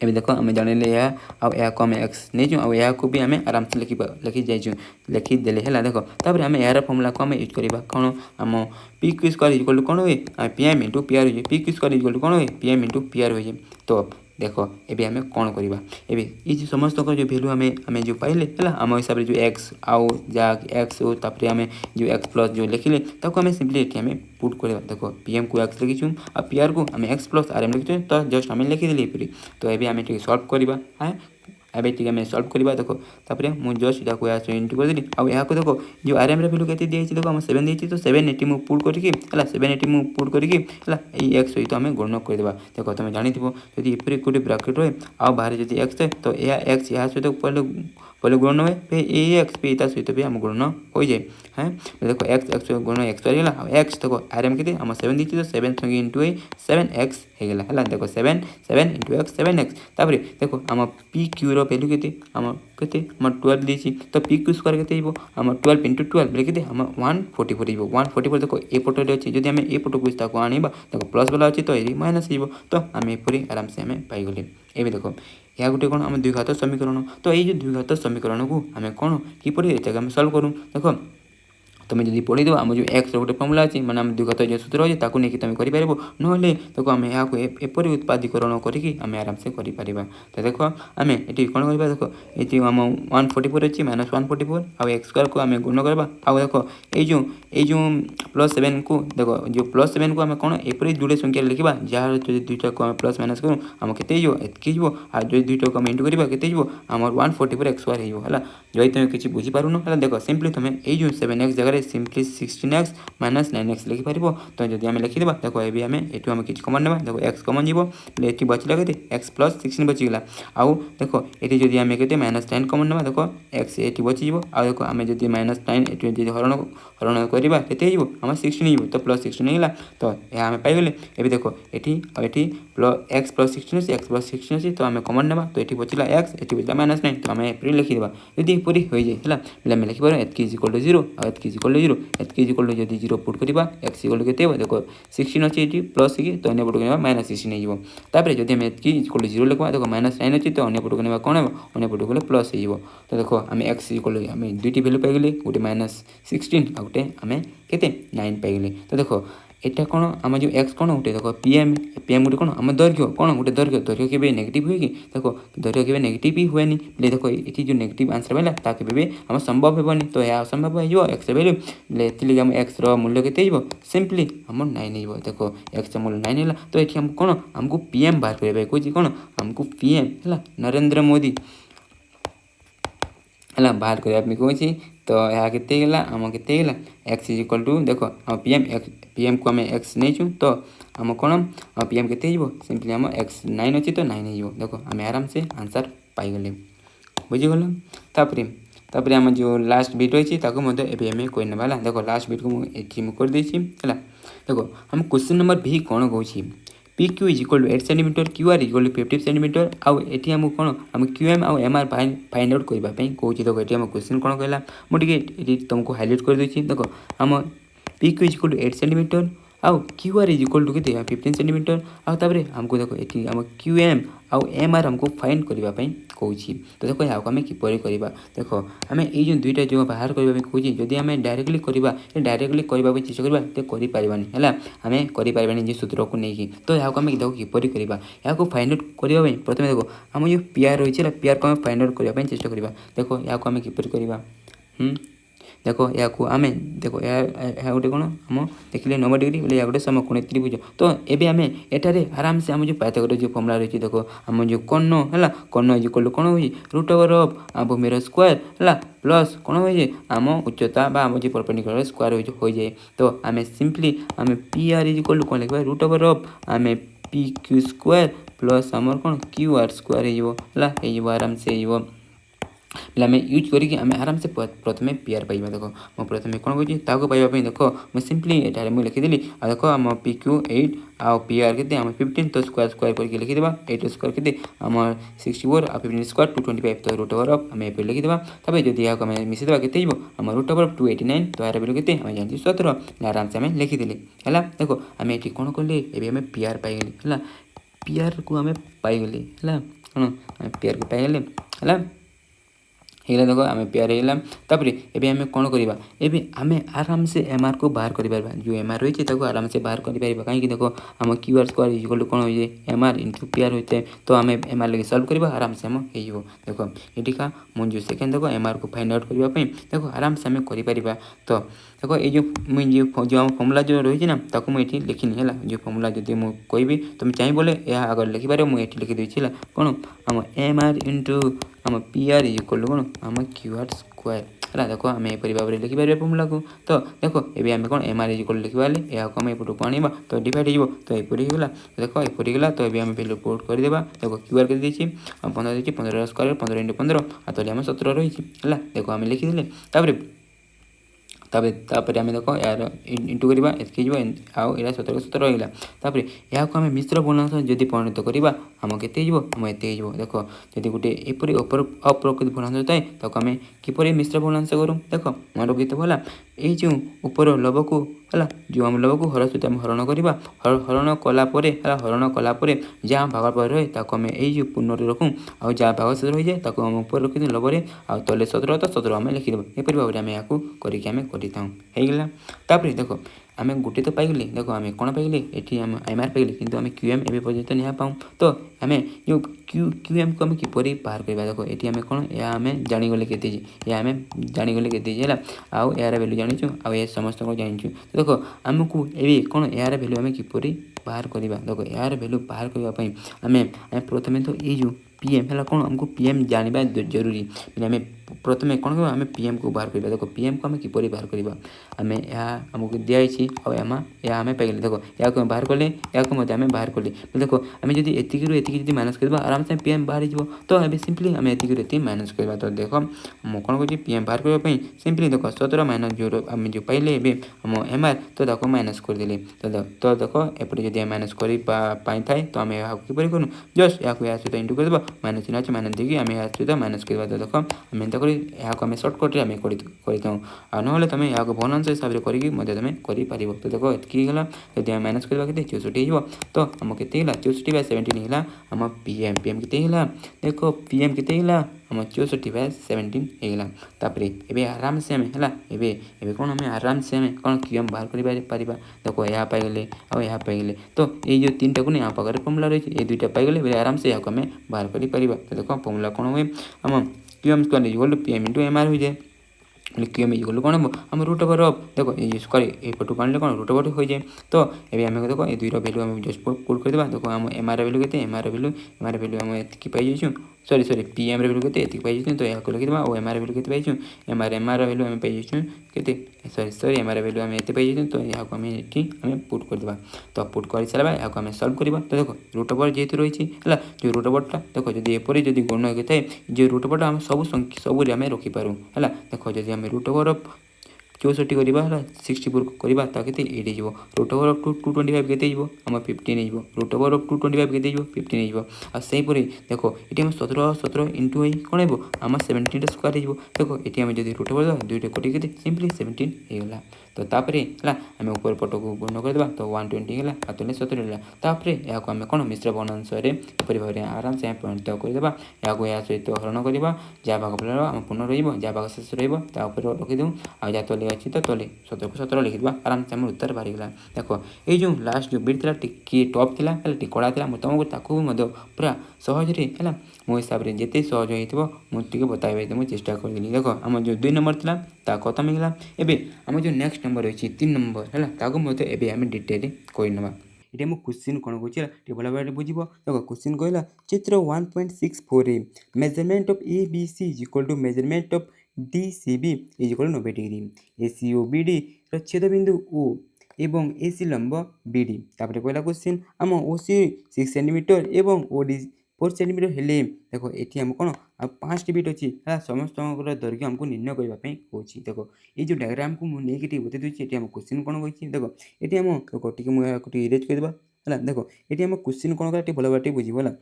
[SPEAKER 1] ये देखो आम जान को आम एक्स नहीं या को भी आम आराम से लिखी जाइए लिखिदेले है देखो तापर आम यार फर्मुला को आम यूज करवा कौन आम PQ square is equal to कौन हुए PM इंटू PR हुए PQ square is equal to कौन हुए PM इंटू PR हुए तो देखो ये आम कौन करवा ये जो समस्त जो भैल्यू आम जो पाइले है आम हिसाब से जो एक्स आउ जा एक्स हो तापर आम जो एक्स प्लस जो लिखिले ताको आम सिंपली ये आम पुट करवा देखो PM को एक्स लिखीचु और PR को आम एक्स प्लस RM लिखीचु तो जस्ट आम लिखिदेली ये तो ये आम सल्व करवा हाँ अभी ठीक है सल्व करवा देखो तापर मुझे जस्ट यहाँ इंटू करदेली आउ यहाँ को देखो जो RM वैल्यू के देखो आम 7 देखिए तो 780 मुझे पुट करके 780 मुझे पुट करके एक्स सहित आम गणना करदेवा देखो तुम जानी जब एपरी गोटे ब्राकेट रहे आ बाहर जब एक्स है तो यह एक्स यहाँ सहित पहले गुणन हुए फिर ये एक्स पे सहित भी आम गुणन हो जाए हाँ देखो एक्स एक्स गुण एक्स एक्स देखो RM के आम 7 देखिए तो 7 संगे इंटू 7x होगला है देखो 7 इंटू एक्स 7x तापर देखो आम PQ वैल्यू के आम के 12 देती तो PQ स्क्वायर के आम 12 इंटू 12 लिखिदे आम 144 144 देखो ए पटे अच्छे जब आम ए पटक आने देखो प्लस वाला अच्छी तो ये माइनस तो आम एपरी आराम से आम पाइगले ये देखो यह गोटे कौन आम द्विघात समीकरण तो ये द्विघात समीकरण को आम कौन किपर आम सल्व करूँ देखो तुम जब पढ़ी देव आम जो एक्स गोटे फर्मुला अच्छी मैंने आम द्विघात जो सूत्र अच्छे ताकू नहीं तुम कर ना देखो आम यहाँ एपरी उत्पादीकरण करके आम आराम से कर तो देखो आम ये कौन करवा देखो ये आम 144 अच्छी माइनस 144 आउ एक्स स्क्वायर को आम गुण करवा आउ देखो ये जो +7 को देखो जो +7 को आम कौन एपरी जोड़े संख्या लिखा जहाँ जो दुईटा को आम प्लस माइनस करूँ आम के आ जो दुईटा को आम इंटू करवा के आम 144 एक्स स्क्वायर है जो तुम किसी बुझीपारुन है देखो सिंपली तुम ये 7x जगह सिंपली 16x माइनस 9x लिखिपर तो जब आम लिखिदेवा देखो ये आम ये आम किसी कमन ना देखो एक्स कमन जीव ये बचला के एक्स प्लस 16 बचीगला आउ देखो ये जब आम के -9 कमन ना देखो एक्स ये बचीज आ देखो आम जब -9 ये हरण हरण करवा के आम 16 तो प्लस 16 होगा तो यह आम पाइगले ये देखो ये एक्स प्लस 16 एक्स प्लस 16 अच्छी तो आम कमन ना तो ये बचला एक्स ये बचला -9 तो आम एप्रिल लिखिदेवा यदि पूरी हो जाए है आम लिखिपर एतकी इज इक्वल टू 0 और एतकी इज इक्वल टू 0 एतकी इज इक्वल टू जब 0 पुट करवा एक्स इक्वल टू के देखो 16 अच्छी ये प्लस कि तो अन्य पटक -16 होपर जब आम एतकी इज इक्वल टू 0 लिखा देखो -9 अच्छी तो अन्य पटक कौन हो अन्य पटक गले प्लस हो तो देखो आम एक्स इक्वल आम दुईटी भैल्यू पाइगले गोटे -16 आ गोटे आम के 9 पाइगले तो देखो এটা কোণ आम जो एक्स कोण गोटे देख PM गोटे कोण आम दैर्घ्य कोण गोटे दैर्घ्य के नेगेटिव हुए कि देखो दैर्घ्य के नेगेटिव भी हुए देखो ये जो नेगेटिव आंसर पाला ताकि भी आम संभव हेनी तो यह असंभव हो एक्स वैल्यू बोले आम एक्स रूल्य के सिंपली आम 9 हो देखो एक्स मूल्य 9 है तो ये आम कौन आमको PM बाहर करें कौन आमको PM है नरेंद्र मोदी है बाहर करने कहूँ तो यह के आम के एक्स इज इक्वल टू देख आम पीएम को आम एक्स नहीं तो आम कौन पीएम के सिंपली आम एक्स 9 अच्छी तो 9 हो देख आम आराम से आंसर पाईगले बुझीगल तापर आम जो लास्ट बिट रही है कोई ना देख लास्ट बिट को मुझे करदे है देख आम क्वेश्चन नंबर भी कौन कौन P Q is equal to 8 centimetre Q R equal to 50 centimetre आउ एटी आम कौन आम क्यू एम आउ एम आर फाइंड आउट करने कहूँ देख ये आम क्वेश्चन कौन कहला मुझे तुमको हाईलाइट कर देती देख आम P Q is equal to 8 centimetre आउ Q R is equal to के 15 सेंटीमीटर आउे आमको देख ये आम क्यू एम आउ एम आर आमको फाइंड करने कहूँ तो देख यहाँ आम किपर करवा देख आम ये दुईटा जो बाहर करने कहूँ जदि आम डायरेक्टली करवा डायरेक्टली करने चेष्टा करवा तो करें है आम करें सूत्र को लेकिन तो यहाँ आम देख किपर करवा यहाँ फाइंड आउट करने प्रथम देख आम जो पीआर रही है पीआर को आम फाइंड आउट करने चेष्टा करवा देख यहाँ आम किपर करवा देख या आम देख यह गोटे कौन आम देखिए 90 डिग्री बोले या गोटे समकोण त्रिभुज तो ये आम एठारे आराम से आम जो पाइथागोरस जो फर्मुला रही है देख आम जो कर्ण है कर्ण इज इक्वल टू कौन हुई रूट ओवर ऑफ आम भूमिर स्क्वायर है प्लस कौन हो आम उच्चता आम जो परपेंडिकुलर स्क्वायर हो जाए तो आम सिंपली आम P R is equal to कौन लिखा रूट ओवर ऑफ आम पी क्यू स्क्वायर प्लस आमर कौन क्यू आर स्क्वायर हो आराम से हो आम यूज करके आम आराम से प्रथम पीआर पाइबा देख मैं प्रथम कौन कहूँ पाइबापी देख मुझे सिंपली ये मुझे लिखिदेली देख आम पी क्यू 8 आउ पीआर के आम 15 तो स्क्वायर स्क्वायर करके लिखिदेवा 8 स्क्वायर के आम 64 आ 15 स्क्वायर 225 तो रूट ओवर ऑफ आम ए लिखिदेवा तब जब यहाँ आम मिसेदेवा के आम रूट ओवर 289 तो यार वैल्यू के आम जानते 17 आराम से आम लिखिदेली है देख आम ये कौन कले ये आम पीआर पाईगली है पीआर को आम पाईगली है कौन पीआर को पाईगले है हेला देख आम पेयर होगापर एवं आम कौन करवा एवं आम आराम से एम आर को बाहर कर जो एम आर रही है आराम से बाहर कर कहीं देख आम क्यू आर स्क्वायर इक्वल कौन हो एम आर इंटू पेयर होता है तो आम एम आर लगे सल्व करवा आराम से आम हो देख ये का मुझे जो सेकेंड देख एम आर को फाइंड आउट करने देख आराम से आम कर तो देख ये जो आम फर्मुला जो रही है ना ताको मुझे लिखिनी है जो फर्मुला जब मुझे कहि तुम चाहिए बोले यह आगे लिखिपार मुझे लिखिदेवी है कौन आम एम आर इंटू आम पी आर इक्वल कौन आम क्यू आर स्क्वायर है देख आम यहपरी भाव में लिखिपार फर्मुला को तो देख ये आम कौन एम आर इक्वल लिखा यह आम एपटू को आने तो डिवाइड हो तो यहपरी होगा देख यहपरी गला तो ये आम भैल्यू पुट करदे देख क्यू आर कर 15 देखिए 15 स्क्वायर 15 इंटू 15 तो आम 17 रही है देख आम लिखिदे तापर आम देख यार इंटू करवा एतक आउ यहाँ 17 17 रहीगला यहाँ आम मिश्र भग्नांश जदि परिणत करवा आम के आम एत देख जदि गोटे एपरी अप्रकृत भग्नांश थाए ताको आम किपर मिश्र भग्नांश करूँ देख मन रखी भला ये जो ऊपर लव को है जो आम लव को हर सहित आम हरण करवा हरण कलापर हरण कलापर जहाँ भाग पर रहे ताको आम ये पूर्ण रखूँ आउ जहाँ भाग शेष रही जाए ताको आम ऊपर रखी लवरे आ तले 17 तो 17 आम लिखिदेव एपरी भाव में आम यहाँ करगला देख आम गोटे तो पाइगले देख आम कौन पाइगले ये आम एम आर पाइगले कि आम क्यू एम एवं पर्यटन नहीं पाऊँ तो आम जो क्यू एम को आम किपर बाहर करवा देख ये आम कौन या आम जाणीगले के आम जाणीगले के आउ यार भैल्यू जाचु आ समस्त जाचु तो देख आमको ये कौन यार भैल्यू आम किपर बाहर करवा देख यार भैल्यू बाहर करने आम प्रथम तो ये जो पीएम है कौन आमको पीएम जानवा जरूरी आम प्रथम कौन कह आम पीएम को बाहर करवा देख पीएम को आम किपर बाहर करवा आम आमको दिखाई आम पाइले देख या बाहर कले या आम बाहर कले देख आम जब एतिक माइनस करवा आराम से पीएम बाहर हो तो ये सिंपली आम एतिक माइनस करवा तो देख मुझे कौन कह पीएम बाहर करने सिंपली देख 17 माइनस जो आम जो पाइले आम एम आर तो माइनस करदे तो देख एपटे जब माइनस कर थाए तो आम यहाँ किपर करूँ जस्ट या सहित इंटू करदे माइनस चिन्ह अच्छे माइनस देखिए आम यहाँ सहित माइनस करवा तो देख आम एंता यहाँ आम सर्टकट्रे आम कर ना तुम यहाँ भग्नांश हिसाब से करके तुम कर तो देख एतकला जब आम माइनस करवा के 64 हो तो आम के 64/17 है आम पीएम पीएम के देख पीएम के आम 64/17 होगा तापर ये आराम से आम है कौन आम आराम से आम कौन क्यू एम बाहर कर देख यहाँ पाइगले आ यहाँ पाइगले तो ये जो 3टा को नहीं यहाँ पाखे फर्मुला रही है ये 2टा पाइगले आराम से यहाँ आम बाहर कर तो देख फर्मुला कौन हुए आम Q M square equal to PM into M R हो जाए ହେଲେ କ୍ୟୁଏମ୍ ଇଜ ଇକ୍ୱାଲ୍ ଟୁ କ'ଣ ହେବ ଆମ ରୁଟ୍ ଓଭର୍ ଅଫ୍ ଦେଖ ଏଇ ସ୍କୋୟାର ଏପଟକୁ ଆଣିଲେ କ'ଣ ରୁଟ୍ ଓଭର୍ ହୋଇଯାଏ। ତ ଏବେ ଆମେ ଦେଖ ଏ ଦୁଇର ଭ୍ୟାଲୁ ଆମେ ଜଷ୍ଟ ପୁଟ୍ କରିଦେବା। ଦେଖ ଆମ ଏମ୍ଆର୍ ଭ୍ୟାଲୁ କେତେ ଏମ୍ଆର୍ ଭ୍ୟାଲୁ ଆମେ ଏତିକି ପାଇଯାଇଛୁ। ସରି ପିଏମ୍ର ଭ୍ୟାଲୁ କେତେ ଏତିକି ପାଇଯାଇଛୁ। ତ ଏହାକୁ ଲେଖିଦେବା ଆଉ ଏମ୍ଆର୍ ଭ୍ୟାଲୁ କେତେ ପାଇଛୁ ଏମ୍ଆର୍ ଭ୍ୟାଲୁ ଆମେ ପାଇଯାଇଛୁ କେତେ ଏମ୍ଆର୍ ଭ୍ୟାଲୁ ଆମେ ଏତେ ପାଇଯାଇଛୁ। ତ ଏହାକୁ ଆମେ ଏଠି ଆମେ ପୁଟ୍ କରିଦେବା। ତ ପୁଟ୍ କରିସାରିବା ଏହାକୁ ଆମେ ସଲ୍ଭ କରିବା। ତ ଦେଖ ରୁଟ୍ ଓଭର୍ ଯେହେତୁ ରହିଛି ହେଲା ଯେଉଁ ରୁଟ୍ ଓଭର୍ଟା ଦେଖ ଯଦି ଏପରି ଯଦି ଗୌଣ ହୋଇଥାଏ ଯେଉଁ ରୁଟ୍ ଓଭର୍ଟା ଆମେ ସବୁରେ ଆମେ ରଖିପାରୁ ହେଲା। ଦେଖ ଯଦି ଆମେ ରୁଟ୍ ଓଭର୍ ଅଫ୍ 64 କରିବା ହେଲା 64 କରିବା ତା କେତେ 8 ହେଇଯିବ। ରୁଟ୍ ଓଭର୍ ଅଫ୍ 225 କେତେ ହେଇଯିବ ଆମ 15 ହେଇଯିବ। ରୁଟ୍ ଓଭର୍ ଅଫ୍ 225 କେତେ ହେଇଯିବ 15 ହେଇଯିବ। ଆଉ ସେହିପରି ଦେଖ ଏଠି ଆମେ 17 ଇଣ୍ଟୁ ହେଇ କ'ଣ ହେବ ଆମ 17ଟା ସ୍କୋୟାର ହେଇଯିବ। ଦେଖ ଏଠି ଆମେ ଯଦି ରୁଟ୍ ଓଭର୍ ଦେବା 2ଟା କୋଟି କେତେ ସିମ୍ପଲି 17 ହେଇଗଲା। ତ ତାପରେ ହେଲା ଆମେ ଉପର ପଟକୁ ଗୁଣ କରିଦେବା। ତ 120 ହେଲା ଆଉ 17 ହେଲା। ତାପରେ ଏହାକୁ ଆମେ କ'ଣ ମିଶ୍ର ବର୍ଣ୍ଣାଂଶରେ ଏପରି ଭାବରେ ଆରାମସେ ପରିଣତ କରିଦେବା। ଏହାକୁ ଏହା ସହିତ ହରଣ କରିବା ଯାହା ଭାଗଫଳ ଆମ ପୂର୍ଣ୍ଣ ରହିବ ଯାହା ଭାଗ ଶେଷ ରହିବ ତା ଉପରେ ରଖିଦେଉ। ଆଉ ଯାହା ତଳେ ଅଛି ତ ତଳେ 17 ଲେଖିଦେବା ଆରାମସେ ଆମର ଉତ୍ତର ବାହାରିଗଲା। ଦେଖ ଏଇ ଯେଉଁ ଲାଷ୍ଟ ଯେଉଁ ବିଟ୍ ଥିଲା ଟିକିଏ ଟପ୍ ଥିଲା ହେଲା ଟିକେ କଡ଼ା ଥିଲା ମୁଁ ତୁମକୁ ତାକୁ ମଧ୍ୟ ପୁରା ସହଜରେ ହେଲା ମୋ ହିସାବରେ ଯେତେ ସହଜ ହେଇଥିବ ମୁଁ ଟିକେ ବତାଇବା ପାଇଁ ମୁଁ ଚେଷ୍ଟା କରିଦେଲି। ଦେଖ ଆମର ଯେଉଁ 2 ନମ୍ବର ଥିଲା ତା ଖତମ ହେଇଗଲା। ଏବେ ଆମର ଯେଉଁ ନେକ୍ସଟ ନମ୍ବର ରହିଛି 3 ନମ୍ବର ହେଲା ତାକୁ ମଧ୍ୟ ଏବେ ଆମେ ଡିଟେଲରେ କରିନେବା। ଏଠି ଆମ କ୍ୱେଶ୍ଚିନ୍ କ'ଣ କହୁଛି ହେଲା ଟିକେ ଭଲ ଭାବରେ ବୁଝିବ। ଦେଖ କ୍ୱେଶ୍ଚିନ୍ କହିଲା ଚିତ୍ର 1.64ରେ measurement of A B C is equal to measurement of D C B is equal to 90 degree. A C ଓ ବି ଡିର ଛେଦବିନ୍ଦୁ ଓ ଏବଂ ଏ ସି ଲମ୍ବ ବି ଡି। ତାପରେ କହିଲା କ୍ୱେଶ୍ଚିନ୍ ଆମ ଓ ସି 6 ସେଣ୍ଟିମିଟର ଏବଂ ଓ ଡି 4 ସେଣ୍ଟିମିଟର ହେଲେ ଦେଖ ଏଠି ଆମ କ'ଣ ଆଉ 5ଟି ବିଟ୍ ଅଛି ହେଲା ସମସ୍ତଙ୍କର ଦୈର୍ଘ୍ୟ ଆମକୁ ନିର୍ଣ୍ଣୟ କରିବା ପାଇଁ କହୁଛି। ଦେଖ ଏଇ ଯେଉଁ ଡାଇଗ୍ରାମକୁ ମୁଁ ନେଇକି ଟିକେ ବତେଇ ଦେଉଛି ଏଠି ଆମ କ୍ୱେଶ୍ଚିନ୍ କ'ଣ କହିଛି। ଦେଖ ଏଠି ଆମ ଦେଖ ଟିକେ ମୁଁ ଏହାକୁ ଟିକେ ଇରେଜ୍ କରିଦେବା ହେଲା। ଦେଖ ଏଠି ଆମ କ୍ୱେଶ୍ଚିନ୍ କ'ଣ କଲା ଟିକେ ଭଲ ଭାବରେ ଟିକେ ବୁଝିବ ହେଲା।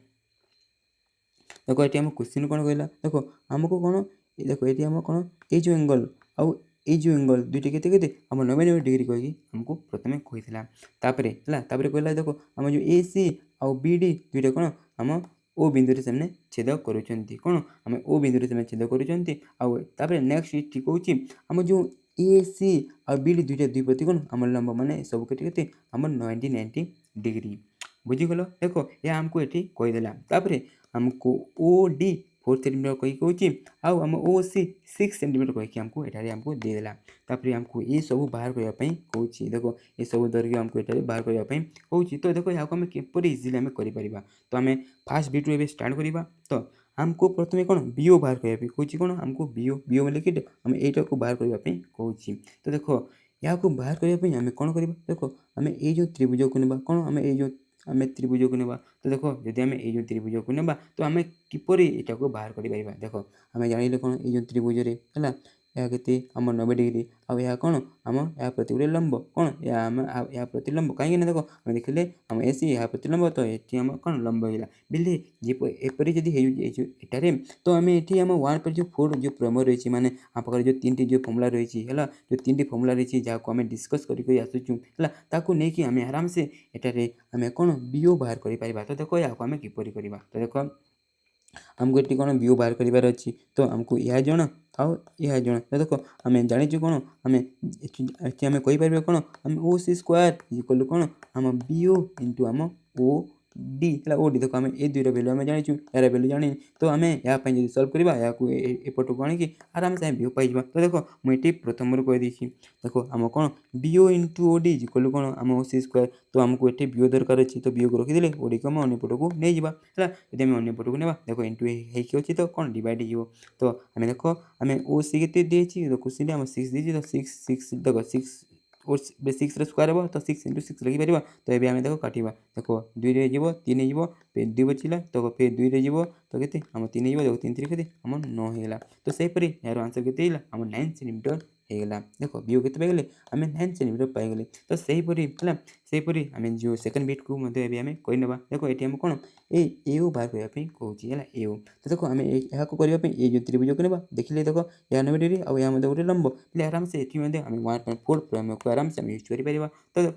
[SPEAKER 1] ଦେଖ ଏଠି ଆମ କ୍ୱେଶ୍ଚିନ୍ କ'ଣ କହିଲା ଦେଖ ଆମକୁ କ'ଣ ଦେଖ ଏଠି ଆମ କ'ଣ ଏଇ ଯେଉଁ ଏଙ୍ଗଲ୍ ଆଉ ଏଇ ଯେଉଁ ଏଙ୍ଗଲ୍ ଦୁଇଟି କେତେ କେତେ ଆମ 90 ଡିଗ୍ରୀ କହିକି ଆମକୁ ପ୍ରଥମେ କହିଥିଲା। ତାପରେ ହେଲା ତାପରେ କହିଲା ଦେଖ ଆମ ଯେଉଁ ଏ ସି ଆଉ ବି ଡି ଦୁଇଟା କ'ଣ ଆମ ଓ ବିନ୍ଦୁରେ ସେମାନେ ଛେଦ କରୁଛନ୍ତି। କ'ଣ ଆମେ ଓ ବିନ୍ଦୁରେ ସେମାନେ ଛେଦ କରୁଛନ୍ତି। ଆଉ ତାପରେ ନେକ୍ସଟ ଏଠି କହୁଛି ଆମ ଯେଉଁ ଏ ସି ଆଉ ବି ଡି ଦୁଇଟା ଦୁଇ ପ୍ରତି କ'ଣ ଆମର ଲମ୍ବ ମାନେ ସବୁ କେତେ କେତେ ଆମର 90 ଡିଗ୍ରୀ। ବୁଝିଗଲ ଦେଖ ଏହା ଆମକୁ ଏଠି କହିଦେଲା। ତାପରେ ଆମକୁ ଓ ଡି 4 ସେଣ୍ଟିମିଟର କହିକି କହୁଛି ଆଉ ଆମ ଓ ସି 6 ସେଣ୍ଟିମିଟର କହିକି ଆମକୁ ଏଠାରେ ଆମକୁ ଦେଇଦେଲା। ତାପରେ ଆମକୁ ଏସବୁ ବାହାର କରିବା ପାଇଁ କହୁଛି। ଦେଖ ଏସବୁ ଦୈର୍ଘ୍ୟ ଆମକୁ ଏଠାରେ ବାହାର କରିବା ପାଇଁ କହୁଛି। ତ ଦେଖ ଏହାକୁ ଆମେ କିପରି ଇଜିଲି ଆମେ କରିପାରିବା। ତ ଆମେ ଫାର୍ଷ୍ଟ ବିଟ୍ରୁ ଏବେ ଷ୍ଟାର୍ଟ କରିବା। ତ ଆମକୁ ପ୍ରଥମେ କ'ଣ ବିଓ ବାହାର କରିବା ପାଇଁ କହୁଛି। କ'ଣ ଆମକୁ ବିଓ ବୋଲେ ଆମେ ଏଇଟାକୁ ବାହାର କରିବା ପାଇଁ କହୁଛି। ତ ଦେଖ ଏହାକୁ ବାହାର କରିବା ପାଇଁ ଆମେ କ'ଣ କରିବା ଦେଖ ଆମେ ଏଇ ଯେଉଁ ତ୍ରିଭୁଜକୁ ନେବା କ'ଣ ଆମେ ତ୍ରିଭୁଜକୁ ନେବା। ତ ଦେଖ ଯଦି ଆମେ ଏଇ ଯେଉଁ ତ୍ରିଭୁଜକୁ ନେବା ତ ଆମେ କିପରି ଏଟାକୁ ବାହାର କରିପାରିବା। ଦେଖ ଆମେ ଜାଣିଲେ କ'ଣ ଏଇ ଯେଉଁ ତ୍ରିଭୁଜରେ ହେଲା ଏହା କେତେ ଆମର 90 ଡିଗ୍ରୀ ଆଉ ଏହା କ'ଣ ଆମ ଏହା ପ୍ରତି ଗୋଟେ ଲମ୍ବ କ'ଣ ଏହା ପ୍ରତି ଲମ୍ବ କାହିଁକି ନା ଦେଖ ଆମେ ଦେଖିଲେ ଆମ ଏ ସି ଏହା ପ୍ରତି ଲମ୍ବ ତ ଏଠି ଆମ କ'ଣ ଲମ୍ବ ହେଇଗଲା ବିଲେ ଏପରି ଯଦି ହେଇଯାଉଛି ଏଠାରେ ତ ଆମେ ଏଠି ଆମ 1/4 ଯେଉଁ ପ୍ରମେୟ ରହିଛି ମାନେ ଆମ ପାଖରେ ଯେଉଁ 3ଟି ଯେଉଁ ଫର୍ମୁଲା ରହିଛି ହେଲା ଯେଉଁ 3ଟି ଫର୍ମୁଲା ରହିଛି ଯାହାକୁ ଆମେ ଡିସ୍କସ୍ କରି ଆସୁଛୁ ହେଲା ତାକୁ ନେଇକି ଆମେ ଆରାମସେ ଏଠାରେ ଆମେ କ'ଣ ବିଓ ବାହାର କରିପାରିବା। ତ ଦେଖ ଏହାକୁ ଆମେ କିପରି କରିବା। ତ ଦେଖ ଆମକୁ ଏଠି କ'ଣ ବିଓ ବାହାର କରିବାର ଅଛି। ତ ଆମକୁ ଏହା ଜଣା ଆଉ ଏହା ଜଣା। ତ ଦେଖ ଆମେ ଜାଣିଛୁ କ'ଣ ଆମେ ଏଠି ଆମେ କହିପାରିବା କ'ଣ ଆମେ ଓ ସି ସ୍କୋୟାର ଇକ୍ୱାଲ୍ ଟୁ କ'ଣ ଆମ ବିଓ ଇଣ୍ଟୁ ଆମ ଓ ଡି ହେଲା ଓ ଡି। ଦେଖ ଆମେ ଏ ଦୁଇର ଭ୍ୟାଲୁ ଆମେ ଜାଣିଛୁ ଏହାର ଭ୍ୟାଲୁ ଜାଣିନି। ତ ଆମେ ଏହା ପାଇଁ ଯଦି ସଲ୍ଭ କରିବା ଏହାକୁ ଏପଟକୁ ଆଣିକି ଆରାମସେ ଆମେ ବିଓ ପାଇଯିବା। ତ ଦେଖ ମୁଁ ଏଠି ପ୍ରଥମରୁ କହିଦେଇଛି। ଦେଖ ଆମ କ'ଣ BO into O D equal to କ'ଣ ଆମ ଓ ସି ସ୍କୋୟାର। ତ ଆମକୁ ଏଠି ବିଓ ଦରକାର ଅଛି। ତ ବିଓକୁ ରଖିଦେଲେ ଓଡ଼ିକୁ ଆମେ ଅନ୍ୟ ପଟକୁ ନେଇଯିବା ହେଲା। ଯଦି ଆମେ ଅନ୍ୟ ପଟକୁ ନେବା ଦେଖ ଇଣ୍ଟୁ ହେଇକି ଅଛି ତ କ'ଣ ଡିଭାଇଡ଼ ହେଇଯିବ। ତ ଆମେ ଦେଖ ଆମେ ଓ ସି କେତେ ଦେଇଛି କ୍ୱେଶ୍ଚିନ୍ରେ ଆମ 6 ଦେଇଛି। ତ 6 ଦେଖ 6 ଓ 6ର ସ୍କୋୟାର ହେବ ତ 6 ଇଣ୍ଟୁ 6 ଲେଖିପାରିବା। ତ ଏବେ ଆମେ ଦେଖ କାଟିବା। ଦେଖ 2ରେ ଯିବ 3 ହେଇଯିବ ଫେର୍ 2 ବଚିଲା ତ ଫେର୍ 2ରେ ଯିବ ତ କେତେ ଆମ 3 ହେଇଯିବ। ଦେଖ 3 3 କେତେ ଆମ 9 ହେଇଗଲା। ତ ସେହିପରି ଏହାର ଆନ୍ସର କେତେ ହେଇଗଲା ଆମ 9 ସେଣ୍ଟିମିଟର ହେଇଗଲା। ଦେଖ ବିଓ କେତେ ପାଇଗଲେ ଆମେ 9 ସେଣ୍ଟିମିଟର ପାଇଗଲେ। ତ ସେହିପରି ହେଲା ସେହିପରି ଆମେ ଯେଉଁ ସେକେଣ୍ଡ ବିଟ୍କୁ ମଧ୍ୟ ଏବେ ଆମେ କରିନେବା। ଦେଖ ଏଠି ଆମେ କ'ଣ ଏଓ ବାହାର କରିବା ପାଇଁ କହୁଛି ହେଲା ଏଓ। ତ ଦେଖ ଆମେ ଏହାକୁ କରିବା ପାଇଁ ଏଇ ଯେଉଁ ତ୍ରିଭୁଜକୁ ନେବା ଦେଖିଲେ ଦେଖ ଏହା 90 ଡିଗ୍ରୀ ଆଉ ଏହା ମଧ୍ୟ ଗୋଟେ ଲମ୍ବ ହେଲେ ଆରାମସେ ଏଠି ମଧ୍ୟ ଆମେ 1/4 ପ୍ରମେୟକୁ ଆରାମସେ ଆମେ ୟୁଜ୍ କରିପାରିବା। ତ ଦେଖ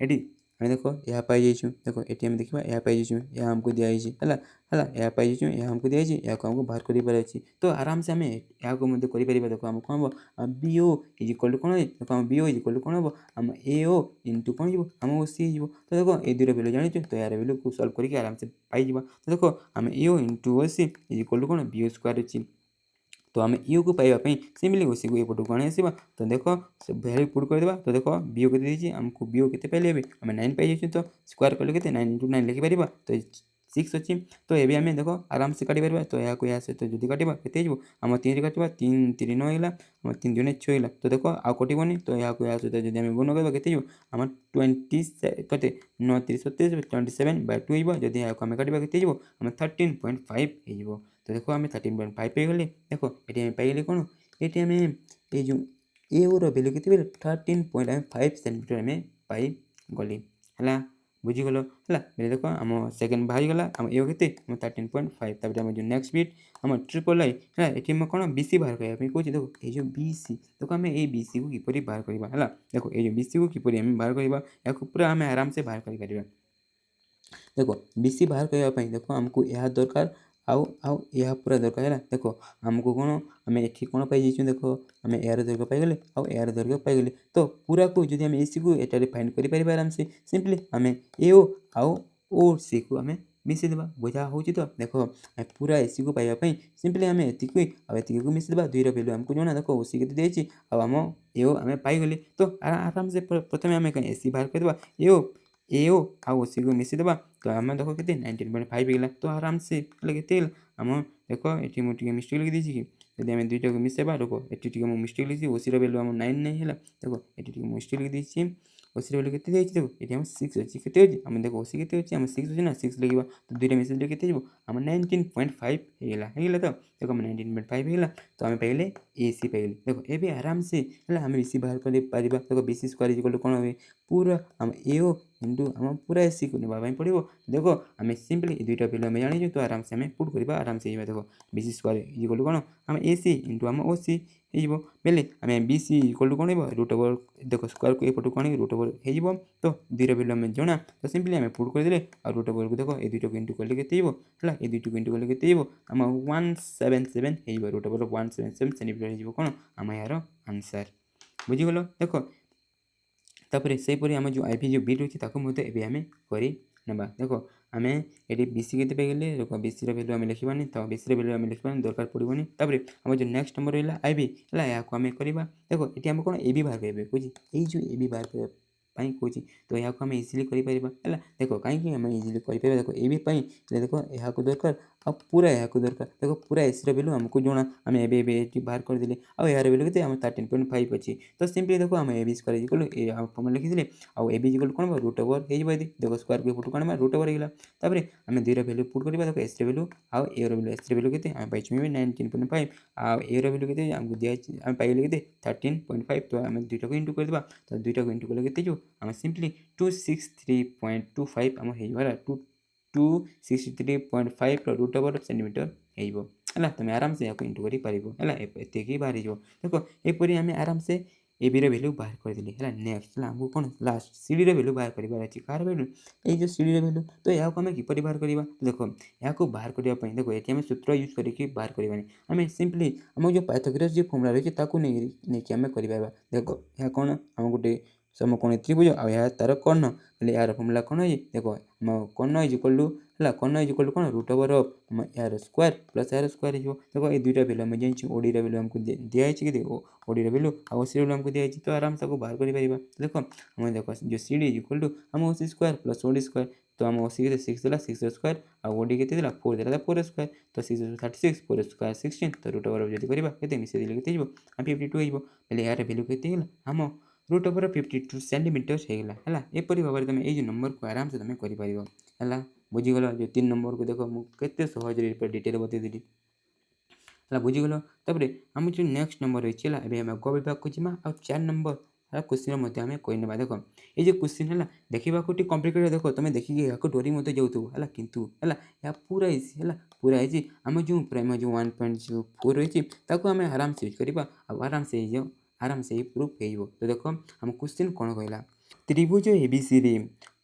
[SPEAKER 1] ଏଠି ଆମେ ଦେଖ ଏହା ପାଇଯାଇଛୁ। ଦେଖ ଏଠି ଆମେ ଦେଖିବା ଏହା ପାଇଯାଇଛୁ ଏହା ଆମକୁ ଦିଆହେଇଛି ହେଲା ଏହା ପାଇଯାଇଛୁ ଏହା ଆମକୁ ଦିଆହେଇଛି ଏହାକୁ ଆମକୁ ବାହାର କରିବାର ଅଛି। ତ ଆରାମସେ ଆମେ ଏହାକୁ ମଧ୍ୟ କରିପାରିବା। ଦେଖ ଆମକୁ କ'ଣ ହେବ ବିଓ ଇଜ୍ ଇକ୍ୱାଲ୍ ଟୁ କ'ଣ ଦେଖ ଆମ ବିଓ ଇଜ୍ ଇକ୍ୱାଲ୍ ଟୁ କ'ଣ ହେବ ଆମ ଏଓ ଇଣ୍ଟୁ କ'ଣ ହେଇଯିବ ଆମ ଓ ସି ହେଇଯିବ। ତ ଦେଖ ଏ ଦୁଇର ଭ୍ୟାଲୁ ଜାଣିଛୁ ତ ଏହାର ଭ୍ୟାଲୁକୁ ସଲ୍ଭ କରିକି ଆରାମସେ ପାଇଯିବା। ତ ଦେଖ ଆମେ AO into O C is equal two କ'ଣ ବିଓ ସ୍କୋୟାର ଅଛି। ତ तो आम यू को पाइबा सिम्पली ओसी को एपटू आनी आसवा तो देख भैल्यू पुट करदे तो देख बीओ के आमको बीओ के पाइले आम 9 पाई तो स्क्वायर कले के 9 × 9 लिखिपर तो 6 अच्छी तो ये आम देख आराम से काटी पार तो या सहित जो काटा के आम 3 काटा 3 3 9 है आम 3 2 6 है तो देख आउ कटबनी तो या सहित जो आम गुण करवा के आम 20 कते 9 3 27 27/2 जदि आम काटा के आम 13.5 हो तो देखो आम 13.5 पाइगले देख ये पाइले कौन ये आम ये जो एओर भैल्यू के 13.5 सेंटीमीटर आम पाइगली है बुझीगल है देख आम सेकेंड बाहरी गला आम ए के 13.5 आम जो नेक्स्ट बिट आम ट्रिपल आई है ये कौन बीसी बाहर करने कौन देखो ये जो बीसी देखो आम ये बीसी को किपर बाहर करवा है देखो ये जो बीसी को किपर आम बाहर करवा या पूरा आम आराम से बाहर कर देखो बीसी बाहर करने देखो आमको यह दरकार आउ आउ यह पूरा दरकार है देखो आमको कौन आम ये कौन पाई देखो आम यार दैर्घ्य पाइगले आउ यार दैर्घ्य पाइगले तो पूरा को जब आम एसी को एटारे फाइंड कर आराम से सिंपली आम ए ओ आउ ओ सी को आम मिसेदेवा बुझा हो तो देखो पूरा एसी को पाइबा सिंपली आम एतिक को मिसेदेवा 2 भैल्यू आमको जना देखो ओसी के देती आम एओ आम पाइगले तो आराम से प्रथम आम एसी बाहर करदे एओ आउ ओसी को मिसेदेवा तो आम देख के 19.5 गला तो आराम से के आम देख ये मुझे मिस्टेक लिखी देती कि जब आम दुईटा को मिसेबा देखो ये मिस्टेक लिखी ओसी भैल्यू आम 9 नहीं है देखो ये मिस्टेक लिखी देती ओसी भैल्यू के देखो ये आम 6 अच्छी के आम देखो ओसी के 6 अच्छे ना 6 लिखा तो दुईटा मिसेज के आम 19.5 होगा तो देखो आम 19.5 होगा तो आम पाइले एसी पाइले देखो ये आराम से है आम बीसी बाहर कर देखो बीसी स्क्वायर इक्वल कौन हुए पूरा आम एओ इंटू आम पूरा एसी को नापी पड़ो देखो आम सिंपली दुईटा भैल्यू आम जानी तो आराम से आम पुट करवा आराम से देखो बीसी स्क्वायर इक्वल कौन आम एसी इंटू आम ओसी हो बेले आम बीसी इक्वल कौन हो रूट ओवर देखो स्क्वायर को एपटू कौन रूट ओवर हो तो दुईटा भैल्यू आम जना तो सिंपली आम पुट करदे और रूट ओवर को देखो ये दुईटा को इंटू कले के है ये दुईटा को इंटू कले के आम 177 हो रूट ओवर 177 सेंटीमीटर हो कौन आम यार आंसर बुझीगल देखो तापर से आम जो आईपी जो बिट अच्छी आम करना देखो आम ये बीसी के पाइगले देखो बीसी भैल्यू आम लिखा तो बीसी भैल्यू आम लिखा दरकार पड़ोनी तापर आम जो नेक्स्ट नंबर रहा आईबी है या आम करवा देखो ये आम कौन ए बी बाहर करेंगे कौन ये जो ए बी बाहर करने कौन तो यहाँ आम इजिली कर देखो कहीं आम इजिली कर देखो ए बी देखो यहाँ दरकार आ पूरा यहाँ दरकार देखो पूरा एसी भैल्यू आमको जना आम ए बाहर करदे आउ यार भैल्यू के 13.5 अच्छी तो सिंपली देखो आम A B square equal formula लिखी आउ ए बी इक्वल कौन रूट ओवर हो देखो स्क्वायर को पुट कौन रूट ओवर होगा तापर आम दुईटा भैल्यू पुट करवा देखो एस भैल्यू आउ ए भैल्यू एस भैल्यू के आम पाई 19.5 आउ ए भैल्यू के आमको दिखाई आम पाइले के 13.5 तो आम दुईटा को इंटू करदे तो दुईटा को इंटू कले के आम सिंपली 263.25 आम हो 263.5 रूट ओवर सेंटीमीटर है तुम आराम से यहाँ इंटू कर बाहरी जाओ देखो यहपरी आम आराम से ए बी भैल्यू बाहर करदेली है नेक्स्ट आमको कौन लास्ट सीडी भैल्यू बाहर कर कार भैल्यू ये सीडी भैल्यू तो यहाँ आम किपर बाहर करवा देखो यहाँ बाहर करने देखो ये आम सूत्र यूज करके बाहर करवानी आम सिंपली आम जो पाइथागोरस जो फॉर्मूला रही नहीं आम कर देखो यहाँ कौन आम गोटे समकोण त्रिभुज आ या तार कर्ण बोले यार फॉर्मूला कौन है देखो आम कर्ण इज इक्वल टू है कर्ण इज इक्वल टू कौन रूट ओवर ऑफ यार स्क्वायर प्लस यार स्क्वायर हो देखो ये दुईटा भैल्यू आम जानी ओडी भैल्यू आमको दिखाई कि देखो ओडी भैल्यू आ सी भैल्यू आमको दिखाई तो आराम से बाहर कर देखो आम देखो जो C D is equal to आम OC square plus OD square तो आम ओसी के 6 देला 6 स्क्वायर आ ओडी के 4 देला 4 स्क्वायर तो 6 36 4 स्क्वायर 16 तो रूट ओवर जब करवा के मिसे दिले के 52 हो बोले यार भैल्यू के आम रूट ओवर 52 सेंटीमीटर होगा है एपरी भाव में तुम ये नंबर को आराम से तुम कर बुझीगल जो 3 नंबर को देखो मुझे सहज डिटेल बतईदेली है बुझीगल तापर आम जो नेक्स्ट नंबर रही है आम ग विभाग को जीमा आ 4 नंबर क्वेश्चन आम कहना देखो ये जो क्वेश्चन है देखा कम्प्लिकेटेड देखो तुम देखिए यहाँ डरी मत जाऊँ है कितु है या पूरा इजी है पूरा इजी आम जो प्राइम जो 1.04 रही आम आराम से यूज करवा आराम से ही प्रूफ हो तो देखो आम क्वेश्चन कौन कहला त्रिभुज एबीसी रे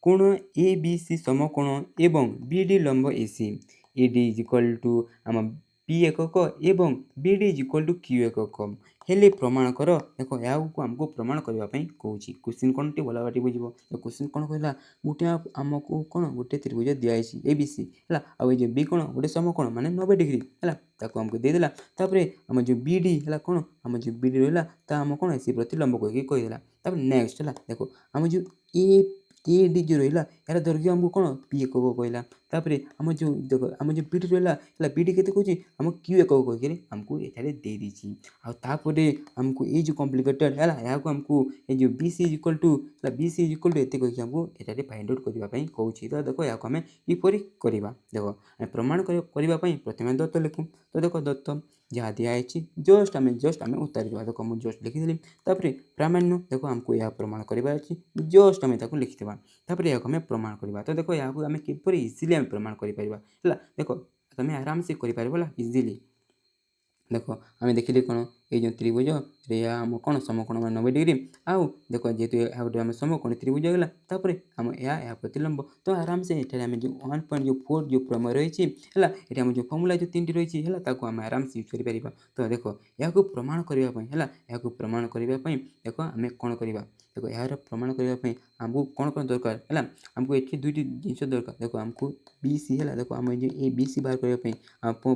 [SPEAKER 1] कोण ए बी सी समकोण एवं बी डी लंब AC A D is equal to आम P ଏକକ ଏବଂ BD is equal to Q ଏକକ ହେଲେ ପ୍ରମାଣ କର। ଦେଖ ଏହାକୁ ଆମକୁ ପ୍ରମାଣ କରିବା ପାଇଁ କହୁଛି। କ୍ୱେଶ୍ଚିନ୍ କ'ଣ ଟିକେ ଭଲ ଭାବରେ ବୁଝିବ। ତ କ୍ୱେଶ୍ଚିନ୍ କ'ଣ କହିଲା, ଗୋଟେ ଆମକୁ କ'ଣ ଗୋଟେ ତ୍ରିଭୁଜ ଦିଆହେଇଛି ABC ହେଲା, ଆଉ ଏ ଯେଉଁ B କ'ଣ ଗୋଟେ ସମକୋଣ ମାନେ 90 ଡିଗ୍ରୀ ହେଲା, ତାକୁ ଆମକୁ ଦେଇଦେଲା। ତାପରେ ଆମର ଯେଉଁ BD ହେଲା କ'ଣ, ଆମର ଯେଉଁ BD ରହିଲା ତା ଆମ କ'ଣ AC ପ୍ରତି ଲମ୍ବ କହିକି କହିଦେଲା। ତାପରେ ନେକ୍ସଟ ହେଲା, ଦେଖ ଆମର ଯେଉଁ AD ଯେଉଁ ରହିଲା ଏହାର ଦୈର୍ଘ୍ୟ ଆମକୁ କ'ଣ P ଏକକ କହିଲା। ତାପରେ ଆମର ଯେଉଁ ଦେଖ ଆମର ଯେଉଁ BD ରହିଲା ହେଲା, BD କେତେ କହୁଛି ଆମ Q ଏକକ କହିକରି ଆମକୁ ଏଠାରେ ଦେଇଦେଇଛି। ଆଉ ତାପରେ ଆମକୁ ଏଇ ଯେଉଁ କମ୍ପ୍ଲିକେଟେଡ଼ ହେଲା, ଏହାକୁ ଆମକୁ এই ଯେଉଁ BC ଇଜ୍ ଇକ୍ୱାଲ୍ ଟୁ ହେଲା, BC ଇଜ୍ ଇକ୍ୱାଲ୍ ଟୁ ଏତେ କହିକି ଆମକୁ ଏଠାରେ ଫାଇଣ୍ଡ ଆଉଟ୍ କରିବା ପାଇଁ କହୁଛି। ତ ଦେଖ ଏହାକୁ ଆମେ କିପରି କରିବା। ଦେଖ ଆମେ ପ୍ରମାଣ କରିବା ପାଇଁ ପ୍ରଥମେ ଦତ୍ତ ଲେଖୁ। ତ ଦେଖ ଦତ୍ତ ଯାହା ଦିଆହେଇଛି ଜଷ୍ଟ ଆମେ ଉତାରିଦେବା। ଦେଖ ମୁଁ ଜଷ୍ଟ ଲେଖିଦେଲି। ତାପରେ ପ୍ରାମାଣ୍ୟ ଦେଖ ଆମକୁ ଏହା ପ୍ରମାଣ କରିବାର ଅଛି, ଜଷ୍ଟ ଆମେ ତାକୁ ଲେଖିଦେବା। ତାପରେ ଏହାକୁ ଆମେ ପ୍ରମାଣ କରିବା। ତ ଦେଖ ଏହାକୁ ଆମେ କିପରି ଇଜିଲି ଆମେ ପ୍ରମାଣ କରିପାରିବା ହେଲା। ଦେଖ ତମେ ଆରାମସେ କରିପାରିବ ହେଲା ଇଜିଲି। ଦେଖ ଆମେ ଦେଖିଲେ କ'ଣ ଏଇ ଯେଉଁ ତ୍ରିଭୁଜରେ ଏହା ଆମ କ'ଣ ସମକୋଣ ମାନେ 90 ଡିଗ୍ରୀ। ଆଉ ଦେଖ ଯେହେତୁ ଏହା ଗୋଟେ ଆମ ସମକୋଣ ତ୍ରିଭୁଜ ହେଲା, ତାପରେ ଆମ ଏହା ପ୍ରତି ଲମ୍ବ। ତ ଆରାମସେ ଏଠାରେ ଆମେ ଯେଉଁ 1.4 ଯେଉଁ ପ୍ରମେୟ ରହିଛି ହେଲା, ଏଠି ଆମର ଯେଉଁ ଫର୍ମୁଲା ଯେଉଁ 3ଟି ରହିଛି ହେଲା, ତାକୁ ଆମେ ଆରାମସେ ୟୁଜ୍ କରିପାରିବା। ତ ଦେଖ ଏହାକୁ ପ୍ରମାଣ କରିବା ପାଇଁ ହେଲା, ଏହାକୁ ପ୍ରମାଣ କରିବା ପାଇଁ ଦେଖ ଆମେ କ'ଣ କରିବା। ଦେଖ ଏହାର ପ୍ରମାଣ କରିବା ପାଇଁ ଆମକୁ କ'ଣ କ'ଣ ଦରକାର ହେଲା, ଆମକୁ ଏଠି ଦୁଇଟି ଜିନିଷ ଦରକାର। ଦେଖ ଆମକୁ BC ହେଲା, ଦେଖ ଆମେ ଯେଉଁ ଏ BC ବାହାର କରିବା ପାଇଁ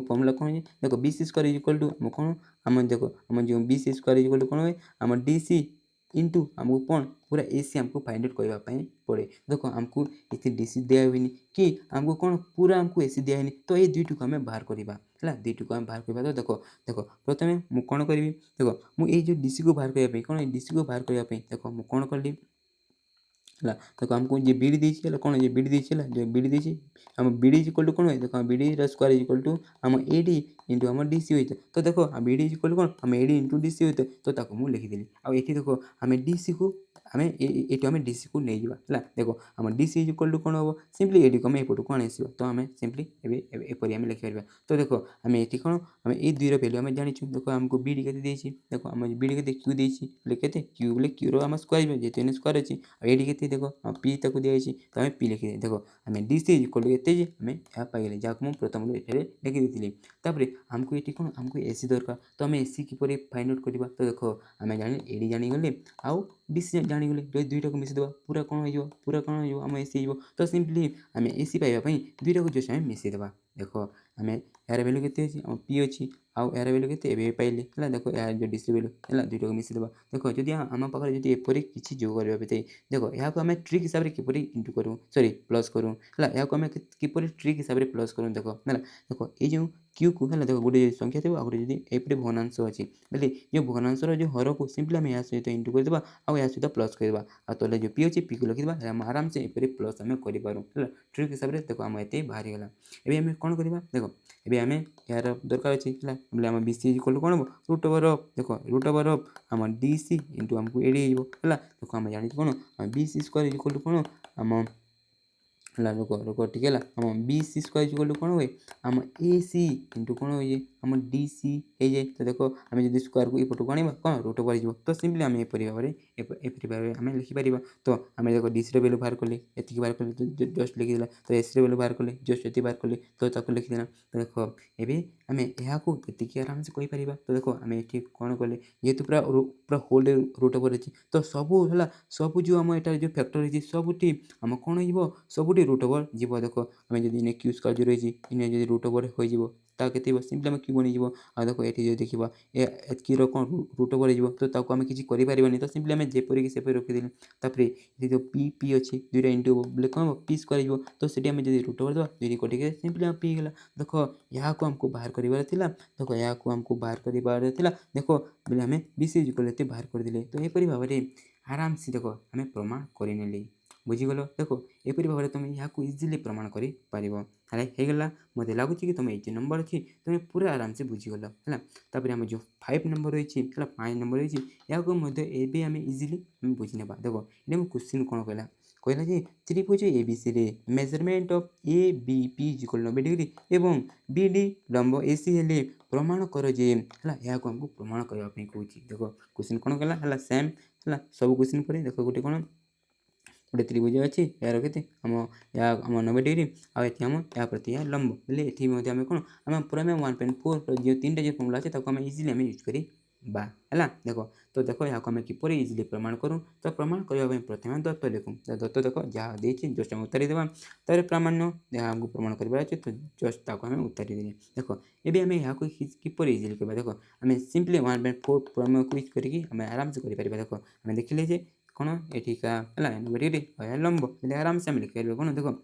[SPEAKER 1] ଫର୍ମୁଲା କ'ଣ ଅଛି, ଦେଖ BC square is equal two ଆମ କ'ଣ ଆମ ଦେଖ ଆମ ଯେଉଁ BC square is equal two କ'ଣ ହୁଏ, ଆମ DC ଇଣ୍ଟୁ ଆମକୁ କ'ଣ ପୁରା AC ଆମକୁ ଫାଇଣ୍ଡ ଆଉଟ୍ କରିବା ପାଇଁ ପଡ଼େ। ଦେଖ ଆମକୁ ଏଠି DC ଦିଆ ହୁଏନି କି ଆମକୁ କ'ଣ ପୁରା ଆମକୁ AC ଦିଆହେଇନି। ତ ଏଇ ଦୁଇଟିକୁ ଆମେ ବାହାର କରିବା ହେଲା, ଦୁଇଟିକୁ ଆମେ ବାହାର କରିବା। ତ ଦେଖ ପ୍ରଥମେ ମୁଁ କ'ଣ କରିବି, ଦେଖ ମୁଁ ଏଇ ଯେଉଁ DCକୁ ବାହାର କରିବା ପାଇଁ କ'ଣ ଏଇ DCକୁ ବାହାର କରିବା ପାଇଁ ଦେଖ ମୁଁ କ'ଣ କଲି ହେଲା। ଦେଖ ଆମକୁ ଯେ BD ଦେଇଛି ହେଲା, କ'ଣ ଯେ BD ଦେଇଛି ହେଲା, ଯେ BD ଦେଇଛି ଆମ BD ଇଜ୍ ଇକ୍ୱାଲ୍ ଟୁ କ'ଣ ହୁଏ, ଦେଖ BDର ସ୍କୋୟାର ଇଜ୍ ଇକ୍ୱାଲ୍ ଟୁ ଆମ AD ଇଣ୍ଟୁ ଆମ DC ହୋଇଥାଏ। ତ ଦେଖ BD ଇଜ୍ ଇକ୍ୱାଲ୍ ଟୁ କ'ଣ ଆମ AD ଇଣ୍ଟୁ DC ହୋଇଥାଏ। ତ ତାକୁ ମୁଁ ଲେଖିଦେଲି। ଆଉ ଏଠି ଦେଖ ଆମେ DCକୁ ଆମେ ଏଇଠୁ ଆମେ DCକୁ ନେଇଯିବା ହେଲା। ଦେଖ ଆମ DC ଇଜ୍ ଇକ୍ୱାଲ୍ ଟୁ କ'ଣ ହେବ, ସିମ୍ପଲି ଏଇଟିକୁ ଆମେ ଏପଟକୁ ଆଣି ଆସିବା। ତ ଆମେ ସିମ୍ପଲି ଏବେ ଏପରି ଆମେ ଲେଖିପାରିବା। ତ ଦେଖ ଆମେ ଏଠି କ'ଣ ଆମେ ଏଇ ଦୁଇର ଭ୍ୟାଲୁ ଆମେ ଜାଣିଛୁ। ଦେଖ ଆମକୁ BD କେତେ ଦେଇଛି, ଦେଖ ଆମ BD କେତେ Q ଦେଇଛି ବୋଲେ କେତେ Q ବୋଲେ Qର ଆମ ସ୍କୋୟାର ଯିବ, ଯେହେତୁ ଏନେ ସ୍କୋୟାର ଅଛି। ଆଉ ଏଇଠି କେତେ ଦେଖ ଆମ P ତାକୁ ଦିଆଯାଇଛି, ତ ଆମେ P ଲେଖିଦେବା। ଦେଖ ଆମେ DC ଇଜ୍ ଇକ୍ୱାଲ୍ ଟୁ ଏତେ ଯେ ଆମେ ଏହା ପାଇଗଲେ, ଯାହାକୁ ମୁଁ ପ୍ରଥମରୁ ଏଠାରେ ଲେଖିଦେଇଥିଲି। ତାପରେ ଆମକୁ ଏଠି କ'ଣ ଆମକୁ AC ଦରକାର। ତ ଆମେ AC କିପରି ଫାଇଣ୍ଡ ଆଉଟ୍ କରିବା। ତ ଦେଖ ଆମେ ଜାଣିଲେ AD ଜାଣିଗଲେ ଆଉ DC ଜାଣିଗଲେ, ଯଦି ଦୁଇଟାକୁ ମିଶାଇଦେବା ପୁରା କ'ଣ ହେଇଯିବ, ଆମ AC ହେଇଯିବ। ତ ସିମ୍ପଲି ଆମେ AC ପାଇବା ପାଇଁ ଦୁଇଟାକୁ ଜଷ୍ଟ ଆମେ ମିଶାଇଦେବା। ଦେଖ ଆମେ ଏହାର ଭ୍ୟାଲୁ କେତେ ଅଛି, ଆମ P ଅଛି, ଆଉ ଏହାର ଭ୍ୟାଲୁ କେତେ ଏବେ ପାଇଲେ ହେଲା। ଦେଖ ଏହାର ଯେଉଁ DC ଭ୍ୟାଲୁ ହେଲା, ଦୁଇଟାକୁ ମିଶାଇଦେବା। ଦେଖ ଯଦି ଆମ ପାଖରେ ଯଦି ଏପରି କିଛି ଯୋଗ କରିବା ପାଇଁ ଥାଏ, ଦେଖ ଏହାକୁ ଆମେ ଟ୍ରିକ୍ ହିସାବରେ କିପରି ଇଣ୍ଟୁ କରୁ, ସରି ପ୍ଲସ୍ କରୁ ହେଲା। ଏହାକୁ ଆମେ କିପରି ଟ୍ରିକ୍ ହିସାବରେ ପ୍ଲସ୍ କରୁ ଦେଖ ହେଲା। ଦେଖ ଏଇ ଯେଉଁ Qକୁ ହେଲା, ଦେଖ ଗୋଟେ ସଂଖ୍ୟା ଥିବ ଆଉ ଗୋଟେ ଯଦି ଏପରି ଭଗ୍ନାଂଶ ଅଛି ବୋଲେ ଯେଉଁ ଭଗ୍ନାଂଶର ଯେଉଁ ହରକୁ ସିମ୍ପଲି ଆମେ ଏହା ସହିତ ଇଣ୍ଟୁ କରିଦେବା ଆଉ ଏହା ସହିତ ପ୍ଲସ୍ କରିଦେବା। ଆଉ ତଳେ ଯେଉଁ P ଅଛି Pକୁ ଲେଖିଦେବା, ଆମେ ଆରାମସେ ଏପରି ପ୍ଲସ୍ ଆମେ କରିପାରୁ ହେଲା। ଟ୍ରିକ୍ ହିସାବରେ ଦେଖ ଆମ ଏତେ ବାହାରିଗଲା। ଏବେ ଆମେ କ'ଣ କରିବା, ଦେଖ ଏବେ ଆମେ ଏହାର ଦରକାର ଅଛି ହେଲା, ବୋଲେ ଆମ BC ଇଜ୍ ଇକ୍ୱାଲ୍ ଟୁ କ'ଣ ହେବ, ରୁଟ୍ ଓଭର୍ ଅଫ୍ ଦେଖ ରୁଟ୍ ଓଭର୍ ଅଫ୍ ଆମ DC ଇଣ୍ଟୁ ଆମକୁ AD ହେଇଯିବ ହେଲା। ଦେଖ ଆମେ ଜାଣିଛୁ କ'ଣ ଆମ BC square is equal two କ'ଣ ଆମ ହେଲା, ରୋକ ଟିକେ ହେଲା, ଆମ BC square is equal two କ'ଣ ହୁଏ, ଆମ AC ଇଣ୍ଟୁ କ'ଣ ହୁଏ ଆମ DC ହେଇଯାଏ। ତ ଦେଖ ଆମେ ଯଦି ସ୍କୋୟାରକୁ ଏପଟକୁ ଆଣିବା କ'ଣ ରୁଟ୍ ଓଭର୍ ହେଇଯିବ। ତ ସିମ୍ପଲି ଆମେ ଏପରି ଭାବରେ ଆମେ ଲେଖିପାରିବା। ତ ଆମେ ଦେଖ DCର ଭ୍ୟାଲୁ ବାହାର କଲେ, ଏତିକି ବାହାର କଲେ ଜଷ୍ଟ ଲେଖିଦେଲା। ତ ACର ଭ୍ୟାଲୁ ବାହାର କଲେ ଜଷ୍ଟ ଏତିକି ବାହାର କଲେ, ତ ତାକୁ ଲେଖିଦେଲା। ତ ଦେଖ ଏବେ ଆମେ ଏହାକୁ ଏତିକି ଆରାମସେ କହିପାରିବା। ତ ଦେଖ ଆମେ ଏଠି କ'ଣ କଲେ, ଯେହେତୁ ପୁରା ହୋଲ୍ଡ ରୁଟ୍ ଓଭର୍ ଅଛି, ତ ସବୁ ହେଲା ସବୁ ଯେଉଁ ଆମ ଏଠାରେ ଯେଉଁ ଫ୍ୟାକ୍ଟର ହେଇଛି ସବୁଠି ଆମ କ'ଣ ହେଇଯିବ, ସବୁଠି ରୁଟ୍ ଓଭର୍ ଯିବ। ଦେଖ ଆମେ ଯଦି ଏନେ Q ସ୍କୋୟାର ଯେଉଁ ରହିଛି ଏନେ ଯଦି ରୁଟ୍ ଓଭର୍ ହୋଇଯିବ ତା କେତେ ହେବ, ସିମ୍ପଲି ଆମେ Q ବନିଯିବ। ଆଉ ଦେଖ ଏଠି ଯଦି ଦେଖିବା ଏତିକିର କ'ଣ ରୁଟ୍ ଓଭର୍ ହେଇଯିବ, ତ ତାକୁ ଆମେ କିଛି କରିପାରିବାନି। ତ ସିମ୍ପଲି ଆମେ ଯେପରିକି ସେପରି ରଖିଦେଲି। ତାପରେ ଏଠି ଯେଉଁ P ଅଛି ଦୁଇଟା ଇଣ୍ଟୁ ହେବ ବୋଲେ କ'ଣ ହେବ P ସ୍କୋୟାର ହେଇଯିବ। ତ ସେଠି ଆମେ ଯଦି ରୁଟ୍ ଓଭର୍ ଦେବା ଦୁଇଟି କଟିକି ସିମ୍ପଲି ଆମ P ହେଇଗଲା। ଦେଖ ଏହାକୁ ଆମକୁ ବାହାର କରିବାର ଥିଲା, ଦେଖ ବୋଲେ ଆମେ BC ଇଜ୍ ଇକ୍ୱାଲ୍ ଟୁ ଏତେ ବାହାର କରିଦେଲେ। ତ ଏପରି ଭାବରେ ଆରାମସେ ଦେଖ ଆମେ ପ୍ରମାଣ କରିନେଲେ। ବୁଝିଗଲ। ଦେଖ ଏପରି ଭାବରେ ତୁମେ ଏହାକୁ ଇଜିଲି ପ୍ରମାଣ କରିପାରିବ। ତାହେଲେ ହେଇଗଲା। ମୋତେ ଲାଗୁଛି କି ତୁମେ 8 ନମ୍ବର ଅଛି ତୁମେ ପୁରା ଆରାମସେ ବୁଝିଗଲ ହେଲା। ତାପରେ ଆମର ଯେଉଁ 5 ନମ୍ବର ରହିଛି ହେଲା, 5 ନମ୍ବର ରହିଛି, ଏହାକୁ ମଧ୍ୟ ଏବେ ଆମେ ଇଜିଲି ବୁଝିନେବା। ଦେଖ ଏଠି ମୁଁ କ୍ୱେଶ୍ଚିନ୍ କ'ଣ କହିଲା ଯେ ତ୍ରିଭୁଜ ABCରେ measurement of ABP is equal to 90 degree ଏବଂ BD ଲମ୍ବ AC ହେଲେ ପ୍ରମାଣ କର ଯେ ହେଲା। ଏହାକୁ ଆମକୁ ପ୍ରମାଣ କରିବା ପାଇଁ କହୁଛି। ଦେଖ କ୍ୱେଶ୍ଚିନ୍ କ'ଣ କଲା ହେଲା, ସେମ୍ ହେଲା ସବୁ କ୍ୱେଶ୍ଚିନ୍ ପରେ ଦେଖ ଗୋଟେ गोटे त्रिभुज अच्छी यार के आम 90 डिग्री आम या प्रति या लंब बोले ये आम कौन आम पूरा 1.4 जो 3टा जो फर्मुला अच्छे आम इजिली आम यूज करी है देख तो देख यहाँ आम किपर इजिली प्रमाण करूँ तो प्रमाण करने प्रथम दत्त लिखूँ दत्त देख जहाँ देखिए जस्ट आम उतारी देवा तार प्रामाण्य जहाँ आमको प्रमाण करार अच्छे तो जस्ट ताको आम उतारी देने देख ये आम यहाँ किपर इजिली कर देख आम सिंपली 1.4 प्रमेय को यूज करके आम आराम से कर देख आम देखिले जे कौन एठिका है लंब आराम से आम लिखिपर कौन देख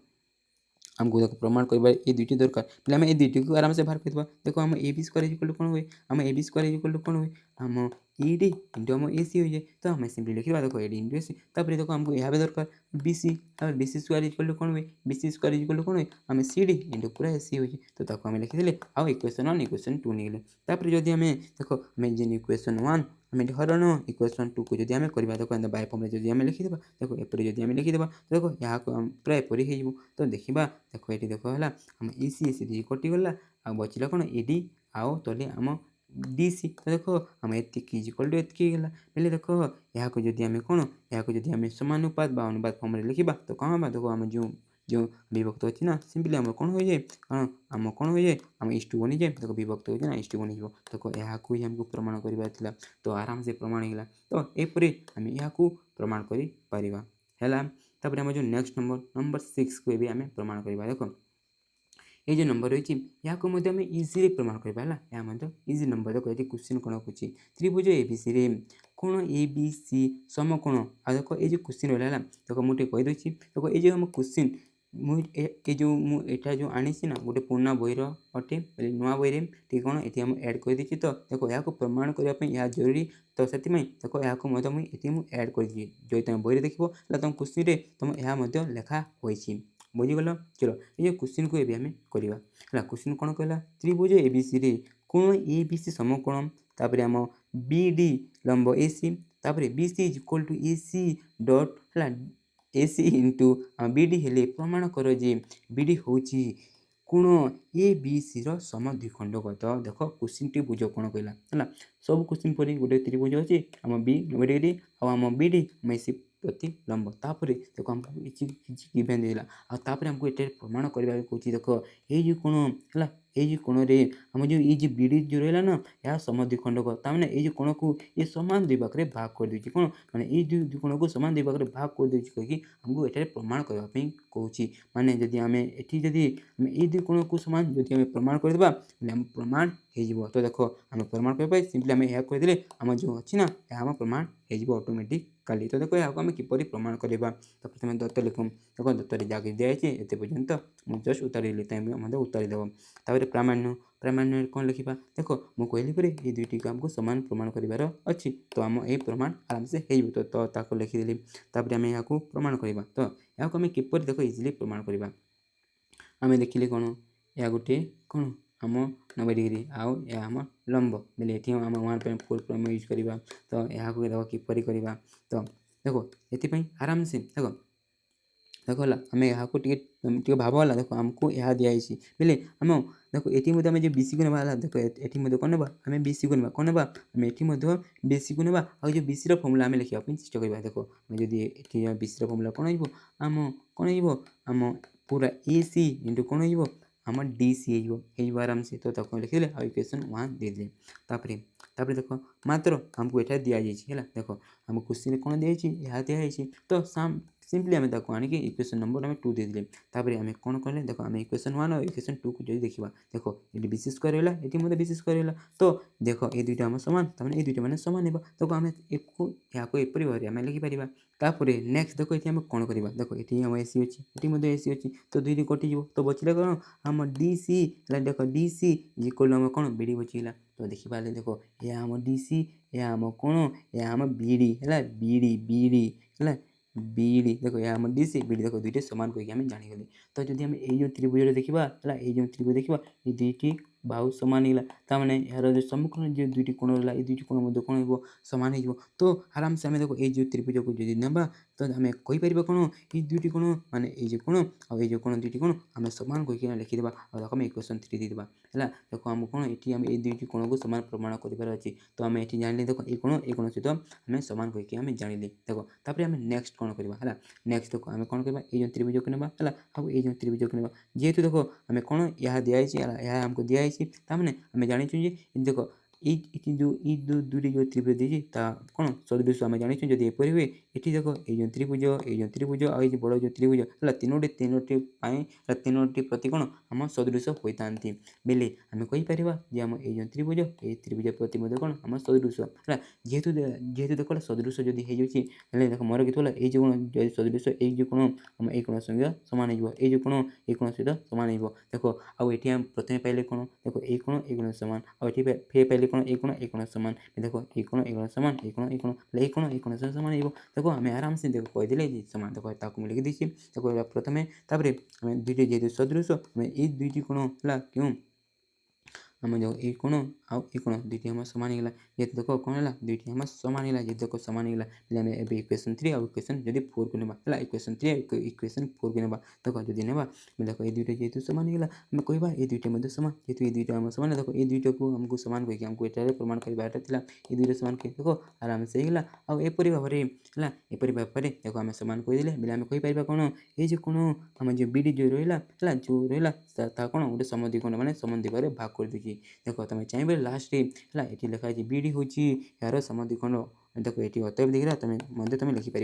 [SPEAKER 1] आमको देखो प्रमाण करवा ये दुईटी दरकार पे आम ये दुईटी को आराम से बाहर कर देखो आम A B square equal to कौन हुए आम A B square equal to कौन हुए आम ई डी इंटू आम ए सी हो जाए तो आम सिंपली लिखा देखो A D into A C तापर देखो आमको यहाँ दरकार B C B C square equal to कौन हुए B C square equal to कौन हुए आम सी डी इंटू पूरा ए सी हो जाए तो ताको आम लिखिदे आउ इक्वेशन 1 इक्वेशन 2 निकले तापर जदि आम देखो आम जेन इक्वेशन 1 आम हरण इक्वेशन 2 को जब आम करवा देखो बाय फॉर्म जब आम लिखिदेबा देखो एपरी जब आम लिखिदेबा देखो यहाँ पूरा एपरी हो तो देखा देखो ये देख है आम ई सी एस दी कटिगला आ बचला कौन ए डी आउ तले आम डी सी तो देखो आम एतिक इक्वल टू एतिक गला बोले देखो यहाँ को जब आम कौन यहाँ को जब आम समानुपात बा अनुपात फॉर्म लिखा तो कौन हम देखो आम जो जो विभक्त अच्छी ना सिंपली आम कौन हो जाए कौन आम कौन हो जाए आम इष्टु बनी जाए देखो विभक्त हो ना इष्टु बनी देखो यहाँ ही आमको प्रमाण करार तो आराम से प्रमाण होगा तो एपरी आम यहाँ प्रमाण कर तापर आम जो नेक्स्ट नंबर 6 को भी आम प्रमाण करवा देखो ये जो नंबर रही यहाँ को आम इजिली प्रमाण करवा यहाँ इजी नंबर देखो ये क्वेश्चन कौन पूछी त्रिभुज ए बी सी रे कोण ए बी सी समकोण आ देखो ये जो क्वेश्चन रहा देखो मुझे कहीदे देखो ये जो आम क्वेश्चन मुझे जो मुझा जो आनी ना गोटे पुराना बहीर अटे नुआ बही ठीक कौन ये आम एड कर दी तो देखो यहाँ प्रमाण करने यहाँ जरूरी तो से देखो यहाँ मुझे एड कर दी जो तुम बही देख तुम क्वेश्चन तुम यह लेखा होती बुझीगल चलो ये क्वेश्चन को ये आम करवा क्वेश्चन कौन कहला त्रिभुज ए बी सी रे कोण ए बी सी समकोण तापर आम बी डी लंब ए सी तापर B C is equal to A C dot है A C into B D हेले प्रमाण कर जे बी डी हूँ कोण ए बी सी समद्विखंडक देख क्वेश्चन टी बुझ कौन कहला है सब क्वेश्चन पर गोटे त्रिभुज अच्छी आम बी 90 डिग्री आम बी डी आम ए सी प्रति लंब तापर देखो आमको गिभेन देला आपर आमको ये प्रमाण करने को कहूँ देख ये कोण है ये कोण रे आम जो ये बीडी जो रहा ना यह समद्विखंडक ताने ये कोण को ये सामान दुई भाग में भाग कर देती कौन माने ये दुई कोण को सामान दुई भाग में भाग कर देती कहीं आमको ये प्रमाण करने कहूँ माने जदि आम ये दुई कोण को सामान जदि आम प्रमाण करदे आम प्रमाण हो तो देख आम प्रमाण कर सिंपली आम यह करदे आम जो अच्छी ना यह प्रमाण हो ऑटोमेटिक काली तो देखो यहाँ आम किपर प्रमाण करवा तो प्रथम दत्त लिखुम देखो दत्त जगह दिखाई एत पर्यंत मुझे जस्ट उतारी उतारी देव तापर प्रामाण्य कौन लिखा देखो मुझे कहली पर ये दुईटी को आमको सामान प्रमाण करार अच्छी तो आम ये प्रमाण आराम से हो लिखिदेली तापर आम यहाँ प्रमाण करवा तो यहाँ आम किपर देख इजिली प्रमाण करवा आम देखिले कौन या गोटे कौन आम 90 डिग्री आउ या आम लंब बोले ये आम 1.4 प्रमेय यूज करवा तो यहाँ देख किपर करवा तो देखो ये आराम से देखो देखो आम यहाँ टे भावला देखो आमको यहाँ दिखाई बोले आम देखो ये आम जो बीसी को ना देखो ये कौन ना आम बीसी को ना कौन ना आम ये बीसी को ना आ जो बीसी फर्मुला आम लिखा चेष्टा करवा देखो जदि बीसी फर्मुला कौन आम कौन आम पूरा ए सी इंटू कौन आम डी सी हो आराम से तो लिखिदे आ इक्वेशन 1 देदेले तापर देखो मात्र आमको ये दिखाई है देखो आम क्वेश्चन कौन दिखाई यहाँ दिखाई तो सिंपली आम आनिक इक्वेशन नंबर आम 2 देदेले तापर आम कौन कले देखो आम इक्वेशन 1 और इक्वेशन 2 को जो देखा देखो ये बी सी स्क्वायर रहा ये बी सी स्क्वायर रहा तो देखो ये दुईटा आम सामान तमें ये दुईटा मैंने सामान हो तो आम यहाँ एपरी भाव आम लिखिपर तापर नेक्स्ट देखो ये आम कौन करवा देखो ये आम ए सी अच्छी ये ए सी अच्छी तो दुईटी कटिज तो बचला कौन आम डी सी देख डी सी इक्वल आम कौन बी डी बचीगला तो देखिपारे देखो ये आम डी सी या आम कौन या आम बी डी है बी डी है बीडी देखो यहाँ आम डी सी बीडी देखो दुईटे सामान कहीकि आम जानीगले तो जब आम ये त्रिभुज देखा है ये त्रिभुज देखा ये दुईटी बाहु सामान होगा ताने यार जो सम्मुखीन जो दुईटी कोण रहा ये दुईटी कोण मध्य कौन हो सामान हो तो आराम से आम देखो ये त्रिभुज को जब ना तो आम कहीपर कौन ये दुईटी कोण माने ये कोण आई जो कोण दुईटी कोण आम सामान कहीकि लिखिदेवा और आम इक्वेशन 3 दीदेवा है देखो आम कौन ये आम ये दुईटी कोण को सामान प्रमाण कर अच्छी तो आम ये जान देखो ये कोण सहित आम सामान कहीकि आम जान देखो तापर आम नेक्स्ट कौन करवा है नेक्स्ट देखो आम कौन करवा ये त्रिभुज को ना है ये त्रिभुज को ना जेहेतु देखो आम कौन यह दिखाई आमको दिखाई ताने आम जानी देखो ये दुईटी जो त्रिभुज देती कौन सदृश आम जानी जब एपरी हुए ये देख ये त्रिभुज आई बड़ जो त्रिभुज है तीनोटी तीनोटी प्रति कौन आम सदृश होता बेले आम कहीपर जे आम ये त्रिभुज प्रति कौन आम सदृश है जेहेतु जेहेतु देख सदृश जब हो देख मोर कितना ये जो कोण सदृश ये कोण आम ये कोण सहित सामान हो ये कोण ये कोण सहित सामान हो देख आठ आम प्रथम पाइले कौन देख ये कोण सामान आठ फे पाइले कौन ये कोण सामान देख ये कोण सामान ये कोण सामान हो देखो आम आराम से देख कहीदे सामान देख मुझे लिखी देती देखो प्रथम तापर आम दुईटी जेहतु सदृश आम ये दुईटी कोण है क्यों आम जो ये कोण आउ ये कोण दुईटी आम सामान होगा जेहतु देख कौन है दुईटी आम सामान होगा जेहतु देख सामान होगा बोले इक्वेशन 3 आउ इक्वेशन जब 4 को ना इक्वेशन 3 इक्वेशन 4 को ना देख जब ना देख ये दुईटा जेहतु सामान होगा आम कहवा ये दुईटा सामान जेहतु ये दुईटा आम सामान देख ये दुईटा को आमको सामान कहीकि आमको ये प्रमाण करवाटा था ये दुईटा सामान कही देख आराम से होगा आउपरी भाव में है एपरी भाव में देख आम सामान कहीदे बोले आम कहीपर कौन ये जो कोण आम जो बीडी जो रहा है जो रहा कौन गोटे समद्विकोण मैंने समद्विक भाग कर दूसरी देख तुम चाहिए लास्ट है ये लिखाई बीडी हूँ यार समद्विकोण देख ये अतएव देखा तुम लिखिपर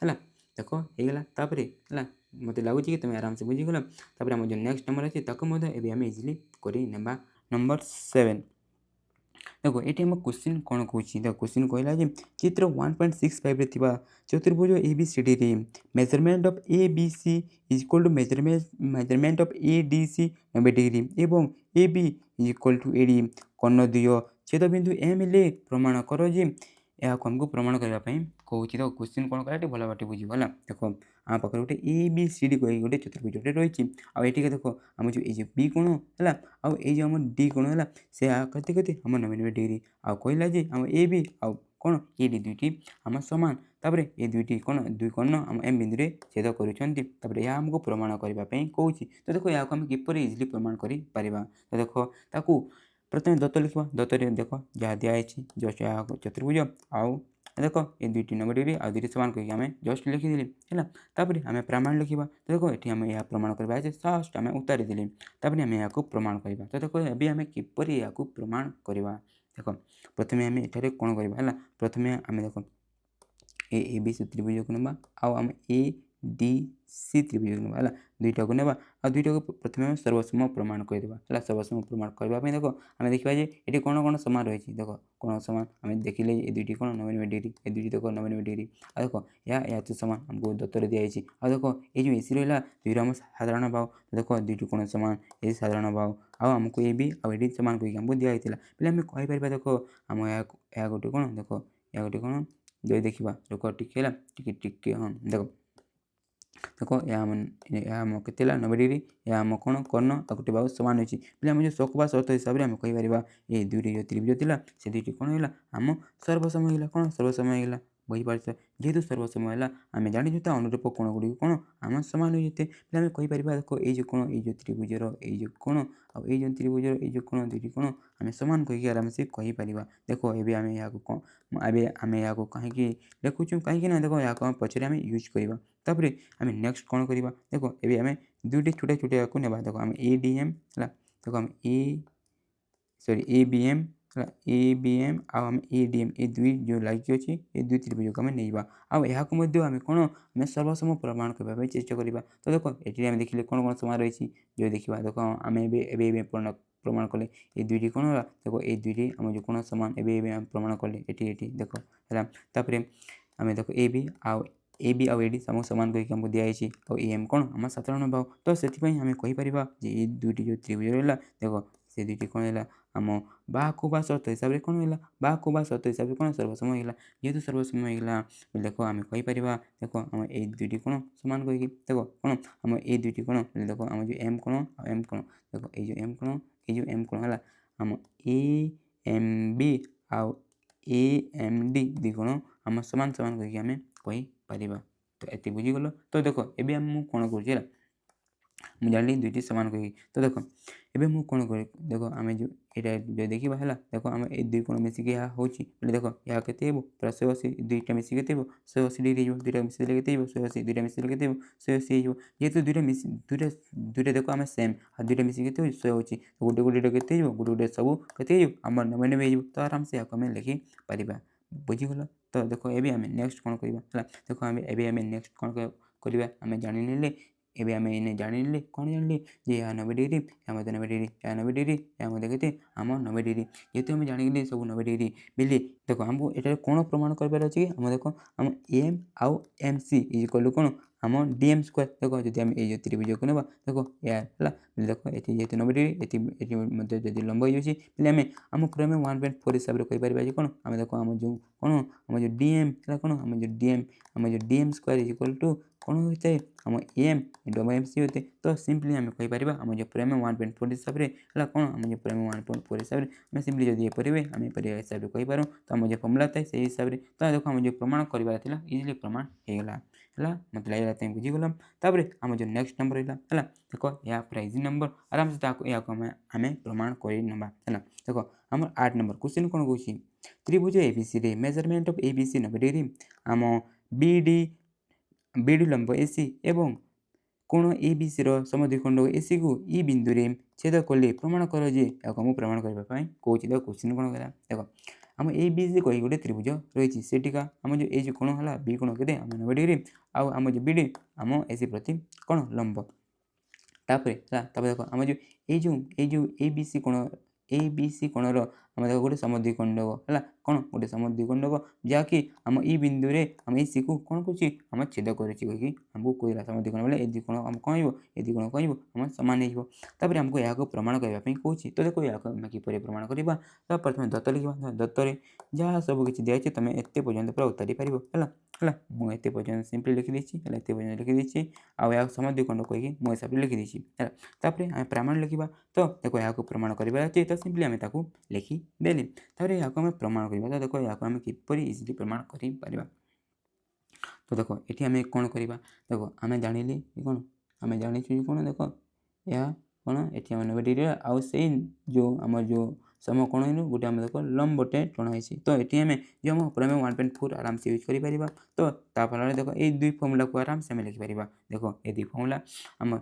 [SPEAKER 1] है देख होगा तापर है मत लगुच कि तुम आराम से बुझीगल तापर आम जो नेक्स्ट नंबर अच्छे ताकि आम इजिली कर नंबर 7 देखो ये आम क्वेश्चन कौन कौन देख क्वेश्चन कहला चित्र 1.65 चतुर्भुज A B C D measurement of A B C is equal to measurement of A D C 90 degree एवं A B is equal to A D कर्ण द्वय छेदबिंदु एम ले प्रमाण कर यहाँ आमको प्रमाण करने कहूँ तो क्वेश्चन कौन करा भल बाटे बुझीगला देख आम पाखे गोटे ए बी सी डी कही गोटे चतुर्भुज गोटे रही आठ देख आम जो ये बी कोण है आउ आम डी कोण है से कते कते आम 90 डिग्री आउ कहला आम ए बी आउ कौन ये डी दुईटी आम सामान तापर ये दुईटी कौन दुई कर्ण आम एम बिंदु में छेद कर यह आमको प्रमाण करने कहूँ तो देख यहाँ आम किपर इजिली प्रमाण कर तो देख ताकू प्रथम दत्त लिखा दत्त देख जहाँ दिखाई जस्ट चतुर्भुज आउ देख ये दुईटी 90 डिग्री आ दुईटी सामान कहीकि आम जस्ट लिखिदेली है तापर आम प्रमाण लिखा तो देख ये आम यह प्रमाण करवा जस्ट आम उतारिदेली तापर आम यहाँ प्रमाण करवा तो देख अभी आम किपर यहाँ प्रमाण करवा देख प्रथम आम ये कौन करवा है प्रथम आम देख ए बी सी त्रिभुज को ना आम ए डी सी त्रिभुज को ना दुईटा को ना आ दुईटा को प्रथम सर्वसम प्रमाण करदेवा है सर्वसम प्रमाण करने देख आम देखा ये कौन कौन सामान रही देख कौन सामान आम देखिले ये दुईटी कौन 90 डिग्री ये दुईटी देख 90 डिग्री आ देख या तो सामान आमको दत्तर दिखाई आ देख ये जो एसी रहा दुईटा आम साधारण भाव देख दुईटी कौन सामान ये साधारण भाव आमको ए बी आठ सामान कहीकि आमको दिखाई बोले आम कहीपर देख आम या गोटे कौन देख या गोटे कौन जो देखा देख टिके हाँ देख देख यहाँ के 90 डिग्री या आम कौन कर्ण गोटे बाहु सामान अच्छी बोले आम जो सकवा शर्त हिसाब से आम कहीपर ये दुईटी जो त्रिभुज थी से दुईटी कौन है आम सर्वसमय है कौन सर्वसमय है बुझीपार जेहेतु सर्वसमय है आम जानी अनुरूप कोण गुड़ी कौन आम सामान हो जाते आम कहीपर देख ये जो कोण ये त्रिभुजर ये कोण आई जो त्रिभुजर ये कोण दुईटी कोण आम सामान कहीकि आराम से कहीपर देख ये आम यहाँ कौन आम यहाँ कहीं लिखुचु कहीं ना देख यहाँ पचर आम यूज करवा तापर आम नेक्स्ट कौन करवा देख ये आम दुईटी छोटा छोटा को ना देख आम ए डी एम है देख आम A B M A B M आम ए डी एम ये दुई जो लगी अच्छी ये दुई त्रिभुज को आम नहीं आम कौन आम सर्वसम प्रमाण करने चेष्टा करवा तो देख ये आम देखिले कौन कौन सामान रही जो देखा देख आम प्रमाण कले ये दुईटी कौन है देख ये दुईटी आम जो कौन सामान एवं प्रमाण कले ये देख है तापर आम देख ए बी ए बी आउ एडी आमको सामान कहीकि आमको दिखाई और एम कौन आम साधारण भाव तो से आम कहीपर ये दुईटी जो त्रिभुज रहा देख से दुईटी कौन है आम बाको बा सर्त हिसाब से कौन है बाको बा सर्त हिसाब से कौन सर्वसम होगा जेहेतु सर्वसम होगा देख आम कहीपर देख आम ए दुईटी कौन सामान कहीकि देख कौन आम ए दुईटी कौन देख आम जो एम कौन एम कौन देख ये एम कौन ये एम कौन है आम ए एम बी आउ ए एम डी दुई कौन आम सामान सामान कहीकि आम कहीपर तो ये बुझीगल तो देख एवं आम कौन कर मुझे जानी दुईटी सामान कही तो देख एवं मुझे कौन कर देख आम जो यहाँ जो देखा है देख आम ए दुई कोण मिसिक यहाँ हो देख यहाँ के पूरा 180 दुईटा मिसिक के 180 डिग्री हो दुईटा मिसिले के 180 दुईटा मिसिले के 180 हो जेहेतु दुईटा दुईटा दुईटा देख आम सेम आ दुईटा मिसिक के 180 गोटे गोटे के गोटे गोटे सब के आम 90 हो तो आराम से आम लिखि पार बुझीगल तो देख एवं आम नेक्स्ट कौन करवा देख आम नेक्स्ट कौन करवा आम जानी एवं आम इन्हें जानी कौन जानी जे यहाँ 90 डिग्री यहाँ 90 डिग्री यहाँ 90 डिग्री यहाँ देखते आम 90 डिग्री जेहतु आम जानी सब 90 डिग्री बोले देख आमको ये कौन प्रमाण कर आम देख आम एम आउ एम सी इज कलु कौन आम डीएम स्क्वायर देख जब आम ये त्रिभुज को ना देख यार देख ये जेहतु 90 डिग्री ये जब लंब हो जाए आम पूरा 1.4 हिसाब से कहीपर कौन आम देख आम जो कौन आम जो डीएम है कौन आम जो DM square is equal to कौन होता है आम एम इंटू आम एम सी होते तो सिंपली आम कहीपर आम जो पूरा 1.4 हिसाब से कौन आम जो पूरा 1.4 हिसाब से आम सिंपली जब ये पढ़े आम ये हिसाब से कहीपर तो आम जो फर्मुला था से हिसाब से तो देख आम जो प्रमाण करार था इजिली प्रमाण होगला है मत लगे तुम बुझीगल तापर आम जो नेक्स्ट नंबर है देख या पूरा इजी नंबर आराम से या आम प्रमाण कर नवा है देख आम 8 नंबर क्वेश्चन कौन कौन त्रिभुज ABC measurement of ABC 90 degree आम बीडी लंब एसी एवं कोण एबीसी समद्विखंड एसी को ई बिंदु रे छेद कले प्रमाण कर जे मुझे प्रमाण करने कौन देख क्वेश्चन कौन करा देख आम ए बी सी कही गोटे त्रिभुज रही सेटिका आम जो ए कोण है बी कोण के आम 90 डिग्री आम जो बीडी आम एसी प्रति कौन लंब तापर देख आम जो ए बी सी कोण ए बी सी कोणर आम देख गोटे समद्विखंडक है कौन गोटे समद्विखंडक जहाँकि आम ई बिंदु रे आम एसी को कौन कर छेद करी आमको कहला समद्विखंड बोले ए कोण आम कौन हो ए कोण कह आम सामान होपर आमको यहाँ प्रमाण करने कौन तो देखो या किपर प्रमाण करवा तो प्रथम दत्त लिखा दत्तर जहाँ सब किसी दिखाई तुम एत पर्यटन पूरा उतारी पार है मुझे पर्यटन सिंपली लिखिदी है पर्यटन लिखिदी आ समद्विखंड कहीकि मो हिसाब से लिखिदी है आम प्रमाण लिखा तो देखो यहाँ प्रमाण करार अच्छे तो सिंपली आम लिखिदेली यहाँ आम प्रमाण करवा तो देखो यहाँ आम किपर इजिली प्रमाण कर तो देखो ये आम कौन करवा देखो आम जानी कौन आम जानी कौन देख या कौन ये आम 90 डिग्री आउ से जो आम जो समकोण गोटे आम देख लंबटे टणाई तो ये आम जो आम पूरा 1.4 आराम से यूज कर तो फल देख ये दुई फर्मुला को आराम से लिखिपर देख ये दुई फर्मुला आम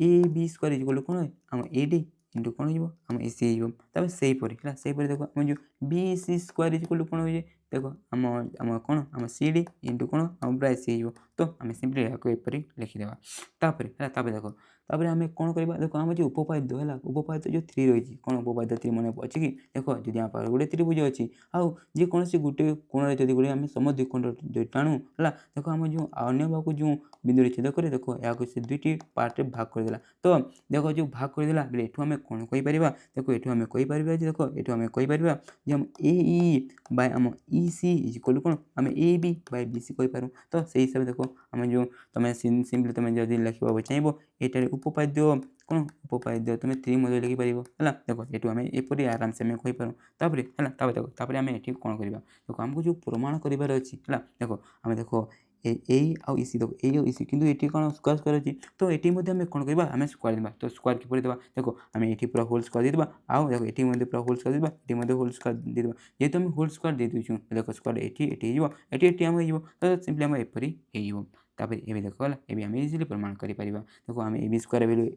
[SPEAKER 1] ए बी स्क्वायर इक्वल कौन आम ए डी इंटू कौन हो आम ए सी हो से देख आम जो बी सी स्क्वायर इक्वल कौन हो देख आम आम कौन आम सी डी इंटू कौन आम पूरा सी हो तो आम सिंपली एपर लिखिदेवा देख तापर आम कौन करवा देख आम जो उपपाद्य है उपपाद्य जो 3 रही कौन उपपाद्य 3 मन अच्छे कि देख जब आम पाखे गोटे त्रिभुज अच्छी आउ जेकोसी गोटे कोण जब गोटे आम समद्विखंड टाणु है देख आम जो अन्य भाग जो बिंदु छेद करे देख या से दुईटी पार्टे भाग करदेला तो देख जो भाग करदेला बोले एठू आम कौन कहीपर देख ये आम कहीपर देख ये आम कहीपर आम ए ई बाय आम ई सी इज इक्वल कौन आम A B by B C कहीपर तो से हिसाब से देख आम जो तुम सिंपली तुम जब लिखा चाहिए ये उपपाद्य कौन उपपाद्य तुम 3 मध्य लिखिपर है देख ये आम एपरी आराम से कहीपर देख आम ये कौन करवा देख आमको जो प्रमाण करार अच्छी है देख आम देख आउ इसी देख ए इसी किंतु ये कौन स्क्वायर स्क्वायर अच्छी तो ये आम कौन करवा आम स्क्वायर देवा तो स्क्वायर किपर देवा देख आम ये पूरा होल स्क्वायर देदेवा आउ देख ये पूरा होल स्क्वायर देवा ये होल स्क्वायर देदेवा जेहतु आम होल स्क्वायर दे दूँ देख स्क्वायर ये आम हो तो सिंपली आम एपरी होपर ये देख गला ये आम इजिली प्रमाण कर देख आम ए बी स्क्वायर वैल्यू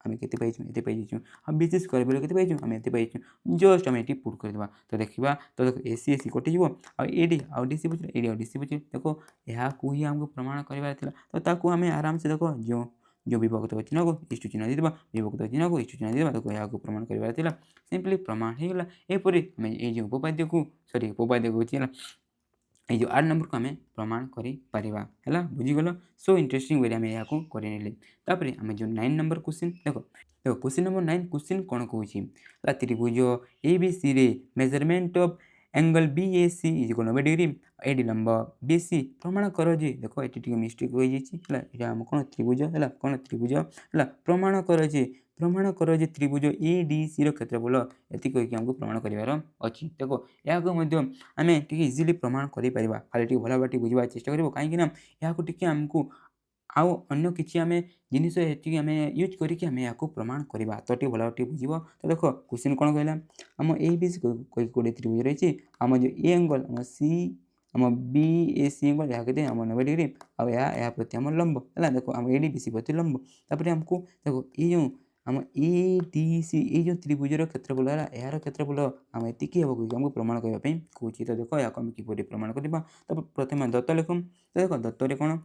[SPEAKER 1] आम के पाइचु हम बी सी स्क्वायर वैल्यू के पाइचु आम ये पाइचु जस्ट आम ये पुट करदेवा तो देखा तो देख ए सी कटिज आडी आउ डी सी बुझे एडी आउ डी सी बुझे देख यहाँ ही आमको प्रमाण करार तो आम आराम से देख जो जो विभक्त चिन्ह को इष्ट चिन्ह देदेवा विभक्त चिन्ह को इष्ट चिन्ह देदेवा देखो यहाँ प्रमाण करार सिंपली प्रमाण होगा एपरी आम ये उपपाद्य को सरी उपपाद्य को ये जो 8 नंबर को आम प्रमाण कर बुझीगल। सो इंटरेस्टिंग वे आम यहाँ कर तापर आम जो 9 नंबर क्वेश्चन देख देखो क्वेश्चन नंबर 9 क्वेश्चन कौन कौन त्रिभुज ए B C ray measurement of angle B A C is 90 degree AD लंब बी सी प्रमाण कर जे देख ये मिस्टेक हो जाए कौन त्रिभुज है कौन त्रिभुज है प्रमाण कर जे त्रिभुज ए डी सी क्षेत्रफल ये कहीकि आमको प्रमाण करार अच्छी देखो यहाँ आम इजिली प्रमाण कर खाली भल भाव बुझा चेष्टा कर कहीं यहाँ आमको आउ अन्य किसी आम जिनस आम यूज करके प्रमाण करवा तो ये भल भाव बुझ तो देख क्वेश्चन कौन कहला आम ए बी सी गोटे त्रिभुज रही आम जो ए एंगल आम सी आम बी ए सी एंगल यहाँ कहते आम 90 डिग्री आया प्रति आम लंब है देखो आम ए डी बी सी प्रति लंब तापर आमको देखो ये जो आम ए डी सी ये जो त्रिभुजर क्षेत्रफल है यार क्षेत्रफल आम एति हमको प्रमाण करने कहूँ तो देखो या किपर प्रमाण करवा तो प्रथम दत्त लिखुम तो देख दत्तर कौन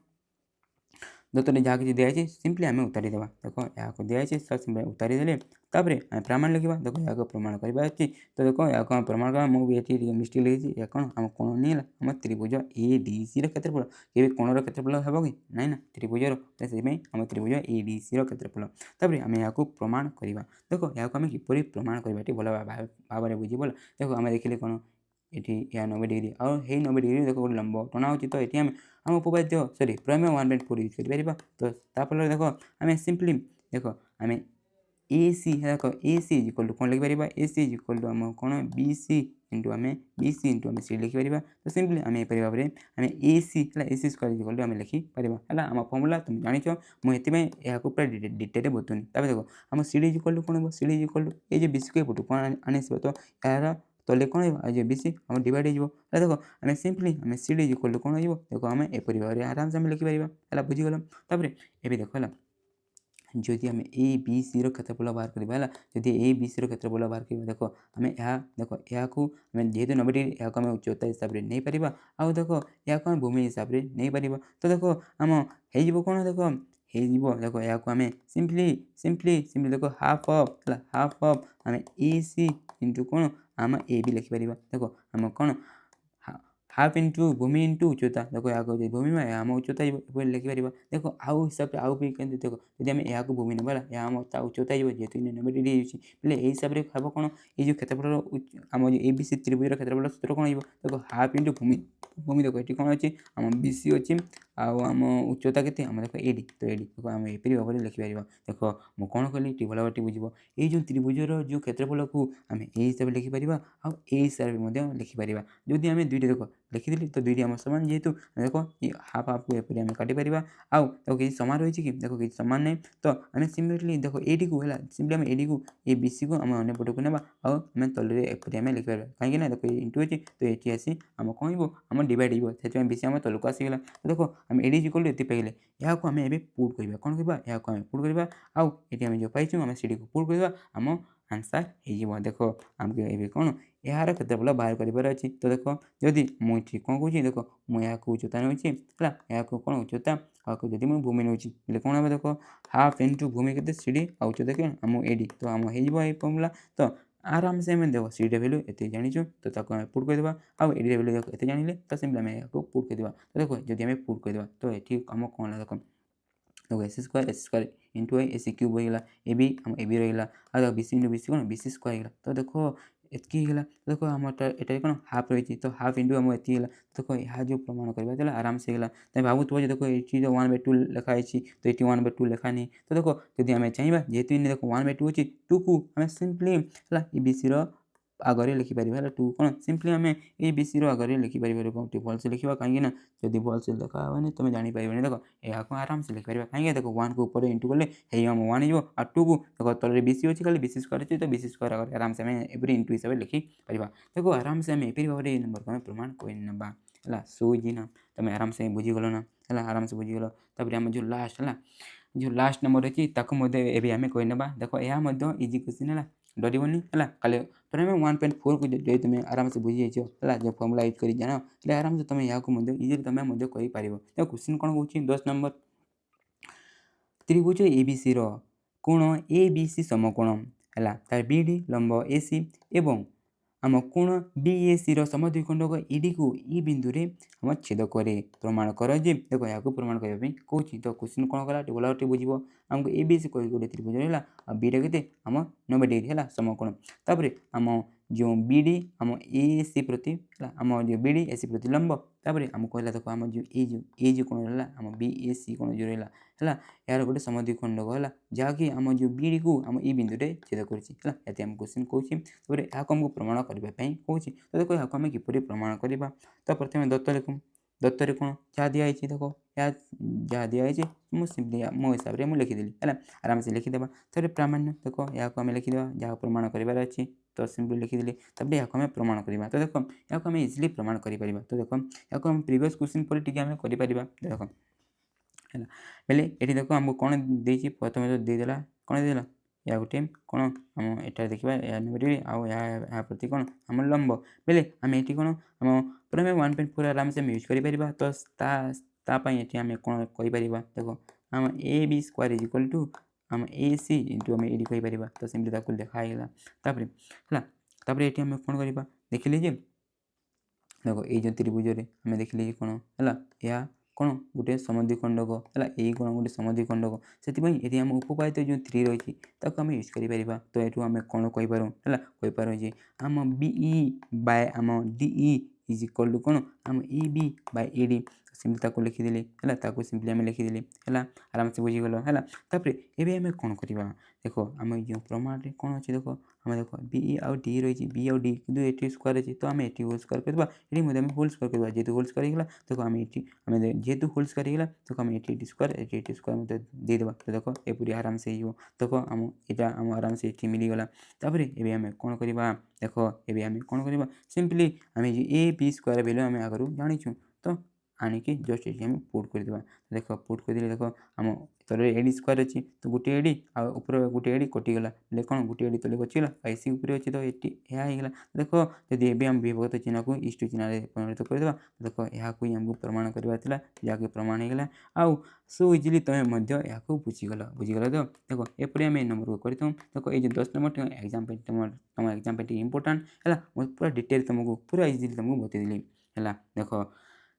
[SPEAKER 1] दत्तर जहाँ किसी दिखाई सिंपली आम उतारीदे देख यहाँ दिखाई सिंपली उतारीदे तापर आम प्रमाण लिखा देख यहाँ प्रमाण करवा अच्छी तो देख यहाँ प्रमाण कर मुझे मिस्टेक लिखी या कौन आम कौन नहीं है आम त्रिभुज ए डी सी क्षेत्रफल के कोणर क्षेत्रफल हम कि ना ना त्रिभुजर से आम त्रिभुज ए डी सी क्षेत्रफल तापर आम यहाँ प्रमाण करवा देख यहाँ आम किपर प्रमाण करवा भल भाव में बुझे देख आम देखिले कौन ये या 90 डिग्री और हे 90 डिग्री देख गोटे लंब टना हो तो ये आम उपपाद्य सरी प्रमेय 1/4 यूज कर तो ताफल देख आम सिंपली देख आम ए सी देख ए सी इज इक्वल टू कौन लिखिपर ए सी इज इक्वल टू आम कौन बी सी इंटू आम बी सी इंटू आम सी लिखिपर तो सिंपली आम यही भाव में आम ए सी स्क्वायर इज इक्वल टू आम लिखिपर है आम फर्मुला तुम जाच मुझे यहाँ पूरा डिटेल बतुनी देखो आम C D is equal to कौन C D is equal to ये बीसी को एपटू कौन आनी तो यार तले कौन हो बीसी आम डिवाइड हो देख आम सिंपली आम C D is equal to कौन हो देख आम एपरी भाव में आराम से आम लिखिपर है बुझीगल तापर ये देख है जदि आम ए बी सी क्षेत्रफल बाहर करवा जदि ए बी सी क्षेत्रफल बाहर कर देख आम यहाँ देख यहाँ आम जेहतु 90 डिग्री यहाँ आम उच्चता हिसाब से नहीं पार आउ देख यहाँ आम भूमि हिसाब से नहीं पार तो देख आम हो कौन देख हो देख यहाँ आम सिंपली सिंपली सिंपली देख हाफ अफ आम ए सी इंटू कौन आम ए बी लिखिपर देख आम कौन हाफ इंटू भूमि इंटू उच्चता देख यहाँ भूमि में आम उच्चता लिखिपर देख आउ हिसाब से आउ भी देख जब आम यहाँ भूमि ना यहाँ आम उच्चता जेहतु 90 डिग्री बोले यही हिसाब से हम कौन ये क्षेत्रफल आम जो ए बी सी त्रिभुजर क्षेत्रफल सूत्र कौन देख हाफ इंटू भूमि भूमि देख ये कौन अच्छी आम बी सी अच्छी आम उच्चता के आम देख एडी तो एडी देख आम एपरी भाव में लिखिपर देख मुझे कौन कली भल भाव बुझ ये जो त्रिभुजर जो क्षेत्रफल को आम यही हिसाब से लिखिपर आउ हिसाब से लिखिपर जदि आम दुईट देख लिखिदेली तो दुईटी आम सामान जेहेतु देख ये हाफ हाफ को एपरी आम काटिपर आउ देखो किसी सामान रही कि देख किसी सामान नहीं तो आम सिंपली देख एडी को है सिंपली आम एडी को ये बी सी को आम अने पटक ना आम तले एपरी आम लिखिपर कहीं देख ये इंटू अच्छी तो ये आसी आम कौन हो आम डिवाइड हो बी सी आम तलक आसीगला तो देख आम एडी इक्वल टू ये पाइले यहाँ आम एवं पुट करवा कौन करवा यहाँ आम पुट करवा आउ ये आम जो पाइचु आम सी को पुट करवा आम आंसर हो देख आमको ये कौन यार क्षेत्रफल बाहर कर अच्छी तो देख जदि मुझे कौन कौन देख मुझे उच्चता नौ यहाँ कौन उच्चता जब मुझे भूमि नौ कौन हम देख हाफ इंटू भूमि के सी डी उच्चता क्या आम एडी तो आम हो फर्मुला तो आराम से आम देख सी डी भैल्यू ये जाचु तो आम पुट करदे आउ एडी भैल्यू देख ये जानिले तो सिंपल आम यहाँ पुट करदे तो देख जब आम पुट करदे तो ये आम कौन देख देखो S square into A C cube होगा ए बी रहा आ B C into B C कौन बी सी स्क्वायर तो देख एतकी है तो देखो आम ये कौन हाफ रही तो हाफ इंटू आम एति देखो यहाँ जो प्रमाण करवा आराम से है तुम भावुव देखो ये 1/2 लिखाई तो ये 1/2 लिखा नहीं तो देखो जब आम चाहिए जेहतु देख 1/2 अच्छी 2 को आम सिंपली है बी सी आगे लिखिपर है 2 कौन सिंपली आम ये बी सी आगे लिखिपर भलसे लिखा कहीं जब भलसे लिखा हो तुम जापर देख यहाँ को आराम से लिखिपर कहीं देख 1 को ऊपर इंटू कले आम 1 हो आ 2 को देख तल बी सी अच्छी खाली बी सी स्क्वायर अच्छी तो बी सी स्क्वायर आगे आराम से एपरी इंटू हिसाब से लिखिपर देखो आराम से आम एपरी भाव में नंबर को प्रमाण करना है सोजी ना तुम आराम से बुझीगल ना है आराम से बुझीगल तापर आम जो लास्ट है जो लास्ट नंबर अच्छी आम कहना देख यह इजी क्वेश्चन है डरबनी है खाली प्रमेय 1.4 को जो तुम आराम से बुझी है जो फर्मुला यूज कर जान आराम से तुम यहाँ इजिली तुम कहीपर देखो क्वेश्चन कौन कौन 10 नंबर त्रिभुज ए बी सी कोण ए बी सी समकोण है तार बी डी लंब ए सी एवं आम कोण BAC ର ସମଦ୍ୱିଖଣ୍ଡକ ED को ई बिंदु रे हम छेद करे प्रमाण कर जे देखो या प्रमाण करबा ପାଇଁ कहूची तो क्वेश्चन कोन कला बोला टे बुझिबो हमको ABC कहि गोटे त्रिभुज हैला आ B रे केते हम 90 डिग्री हैला समकोण तापरे हम जो BD हम AC प्रति हैला हम जो BD AC प्रति लंब तापरे हम कहला देखो हम जो ए जो कोण हैला हम BAC कोण जो हैला हैला यार गोटे समद्विखंडक हैला जाकी हम जो BD को हम ई बिंदु रे छेद करछि हैला एते हम क्वेश्चन कहूची तापरे या हमको प्रमाण करबा ପାଇଁ कहूची तो देखो या हम किपरि प्रमाण करबा तो प्रथमे दत्त लिखु दत्त रे कोण जा दिया आइछि देखो या जा दिया आइछि मु सिंपली मो हिसाब रे मु लिखि देली हैला आराम से लिखि देबा तरे प्रामाण्य देखो या को हम लिखि देबा जा प्रमाण करबार अछि तो सिंपली लिखि देली तबे या को हम प्रमाण करबा तो देखो या को हम इजीली प्रमाण करि परिबा तो देखो या को हम प्रीवियस क्वेश्चन पर टिके हम करि परिबा देखो हैला बेले एठी देखो हमको कोन देछि प्रथमे तो दे देला कोन देला या गोटे कोन हम एटा देखिबा या 90 डिग्री आ या प्रति कोन हम लंब बेले हम एठी कोन हम प्रथमे 1.4 आराम से यूज करि परिबा तो ता पई एठी हम कोन कहि परिबा देखो हम AB² = हम AC * हम AD कहि परिबा तो सिंपली ताकू देखा हैला तापरे हैला तापरे एठी हम कोन करिबा देखिले जे देखो ए जो त्रिभुज रे हम देखिले जे कोन हैला या कोन गोटे समद्विखंडक हैला ए कोन गोटे समद्विखंडक सेति पई एठी हम उपपादित जो 3 रहिछि ताको हम यूज करि परिबा तो एठु हम कोन कहि पारो हैला कहि पारो जे हम BE बाय हम DE = कोन हम EB बाय ED सिंपली ताको लिखि देली हैला ताको सिंपली हम लिखि देली हैला आराम से बुझि गेलो हैला तापरे एबे हम कोन करिबा देखो हम जो प्रमाण रे कोन अछि देखो हम देखो BE और D रहिछि B और D किंतु एठी स्क्वायर अछि तो हम एठी होल स्क्वायर करबा एठी मध्ये हम होल स्क्वायर करबा जेतु होल स्क्वायर गेला देखो हम एठी हम जेतु होल स्क्वायर गेला तो हम एठी स्क्वायर एठी स्क्वायर मध्ये दे देबा तो देखो ए पूरी आराम से हियो देखो हम एटा हम आराम से एठी मिली गेला तापरे एबे हम कोन करिबा देखो एबे हम कोन करिबा सिंपली हम जे AB स्क्वायर वैल्यू हम आगरु जानिछु तो आनी कि जस्ट एठी हम पुट कर देबा देखो पुट कर दिले देखो हम तरे AD स्क्वायर अछि तो गुटे AD आ ऊपर गुटे AD कटि गेला ले कोन गुटे AD तले बचिला AC ऊपर अछि तो एठी या हे गेला देखो यदि एबे हम विभक्त चिन्ह को इष्ट चिन्ह रे परिवर्तित कर देबा देखो या को हमको प्रमाण करबा थिला या के प्रमाण हे गेला आ सो इजीली तमे मध्य या को बुझि गेला तो देखो एपरे हम नंबर को करतम देखो ए जे 10 नंबर एग्जाम पे तम एग्जाम पे इंपोर्टेंट हैला मो पूरा डिटेल तुमको पूरा इजीली तुमको बते दिली हैला देखो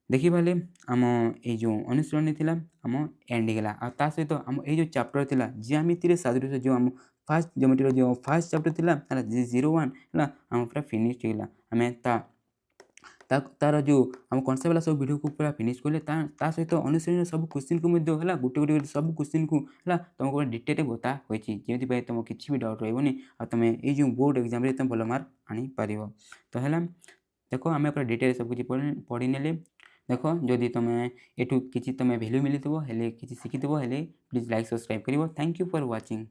[SPEAKER 1] देखि पाले आम ए जो अनुसरण थिला आम एंड गेला आ ता सहित आम ए जो चैप्टर थिला ज्यामिति रे सादृश्य जो आम फर्स्ट ज्योमेट्री जो फर्स्ट चैप्टर थिला हैला 01 हैला आम पूरा फिनिश गेला हमें तार जो हम कॉन्सेप्ट वाला सब वीडियो को पूरा फिनिश करले ता सहित अनुसरण सब क्वेश्चन को मध्ये हैला गुटे सब क्वेश्चन को हैला तुमको डिटेल बता होइछि जेति पय तुम किछि भी डाउट रहबोनी आ तुम ए जो बोर्ड एग्जाम रे तुम भलो मार्क आनी पारिबो तो हैला देखो आमे पूरा डिटेल सब कुछ पढ़ी नेले देखो जदि तुम एठू किछि तुम वैल्यू मिलितबो हेले किछि सिखितबो हेले प्लीज लाइक सब्सक्राइब करिवो थैंक यू फॉर वाचिंग।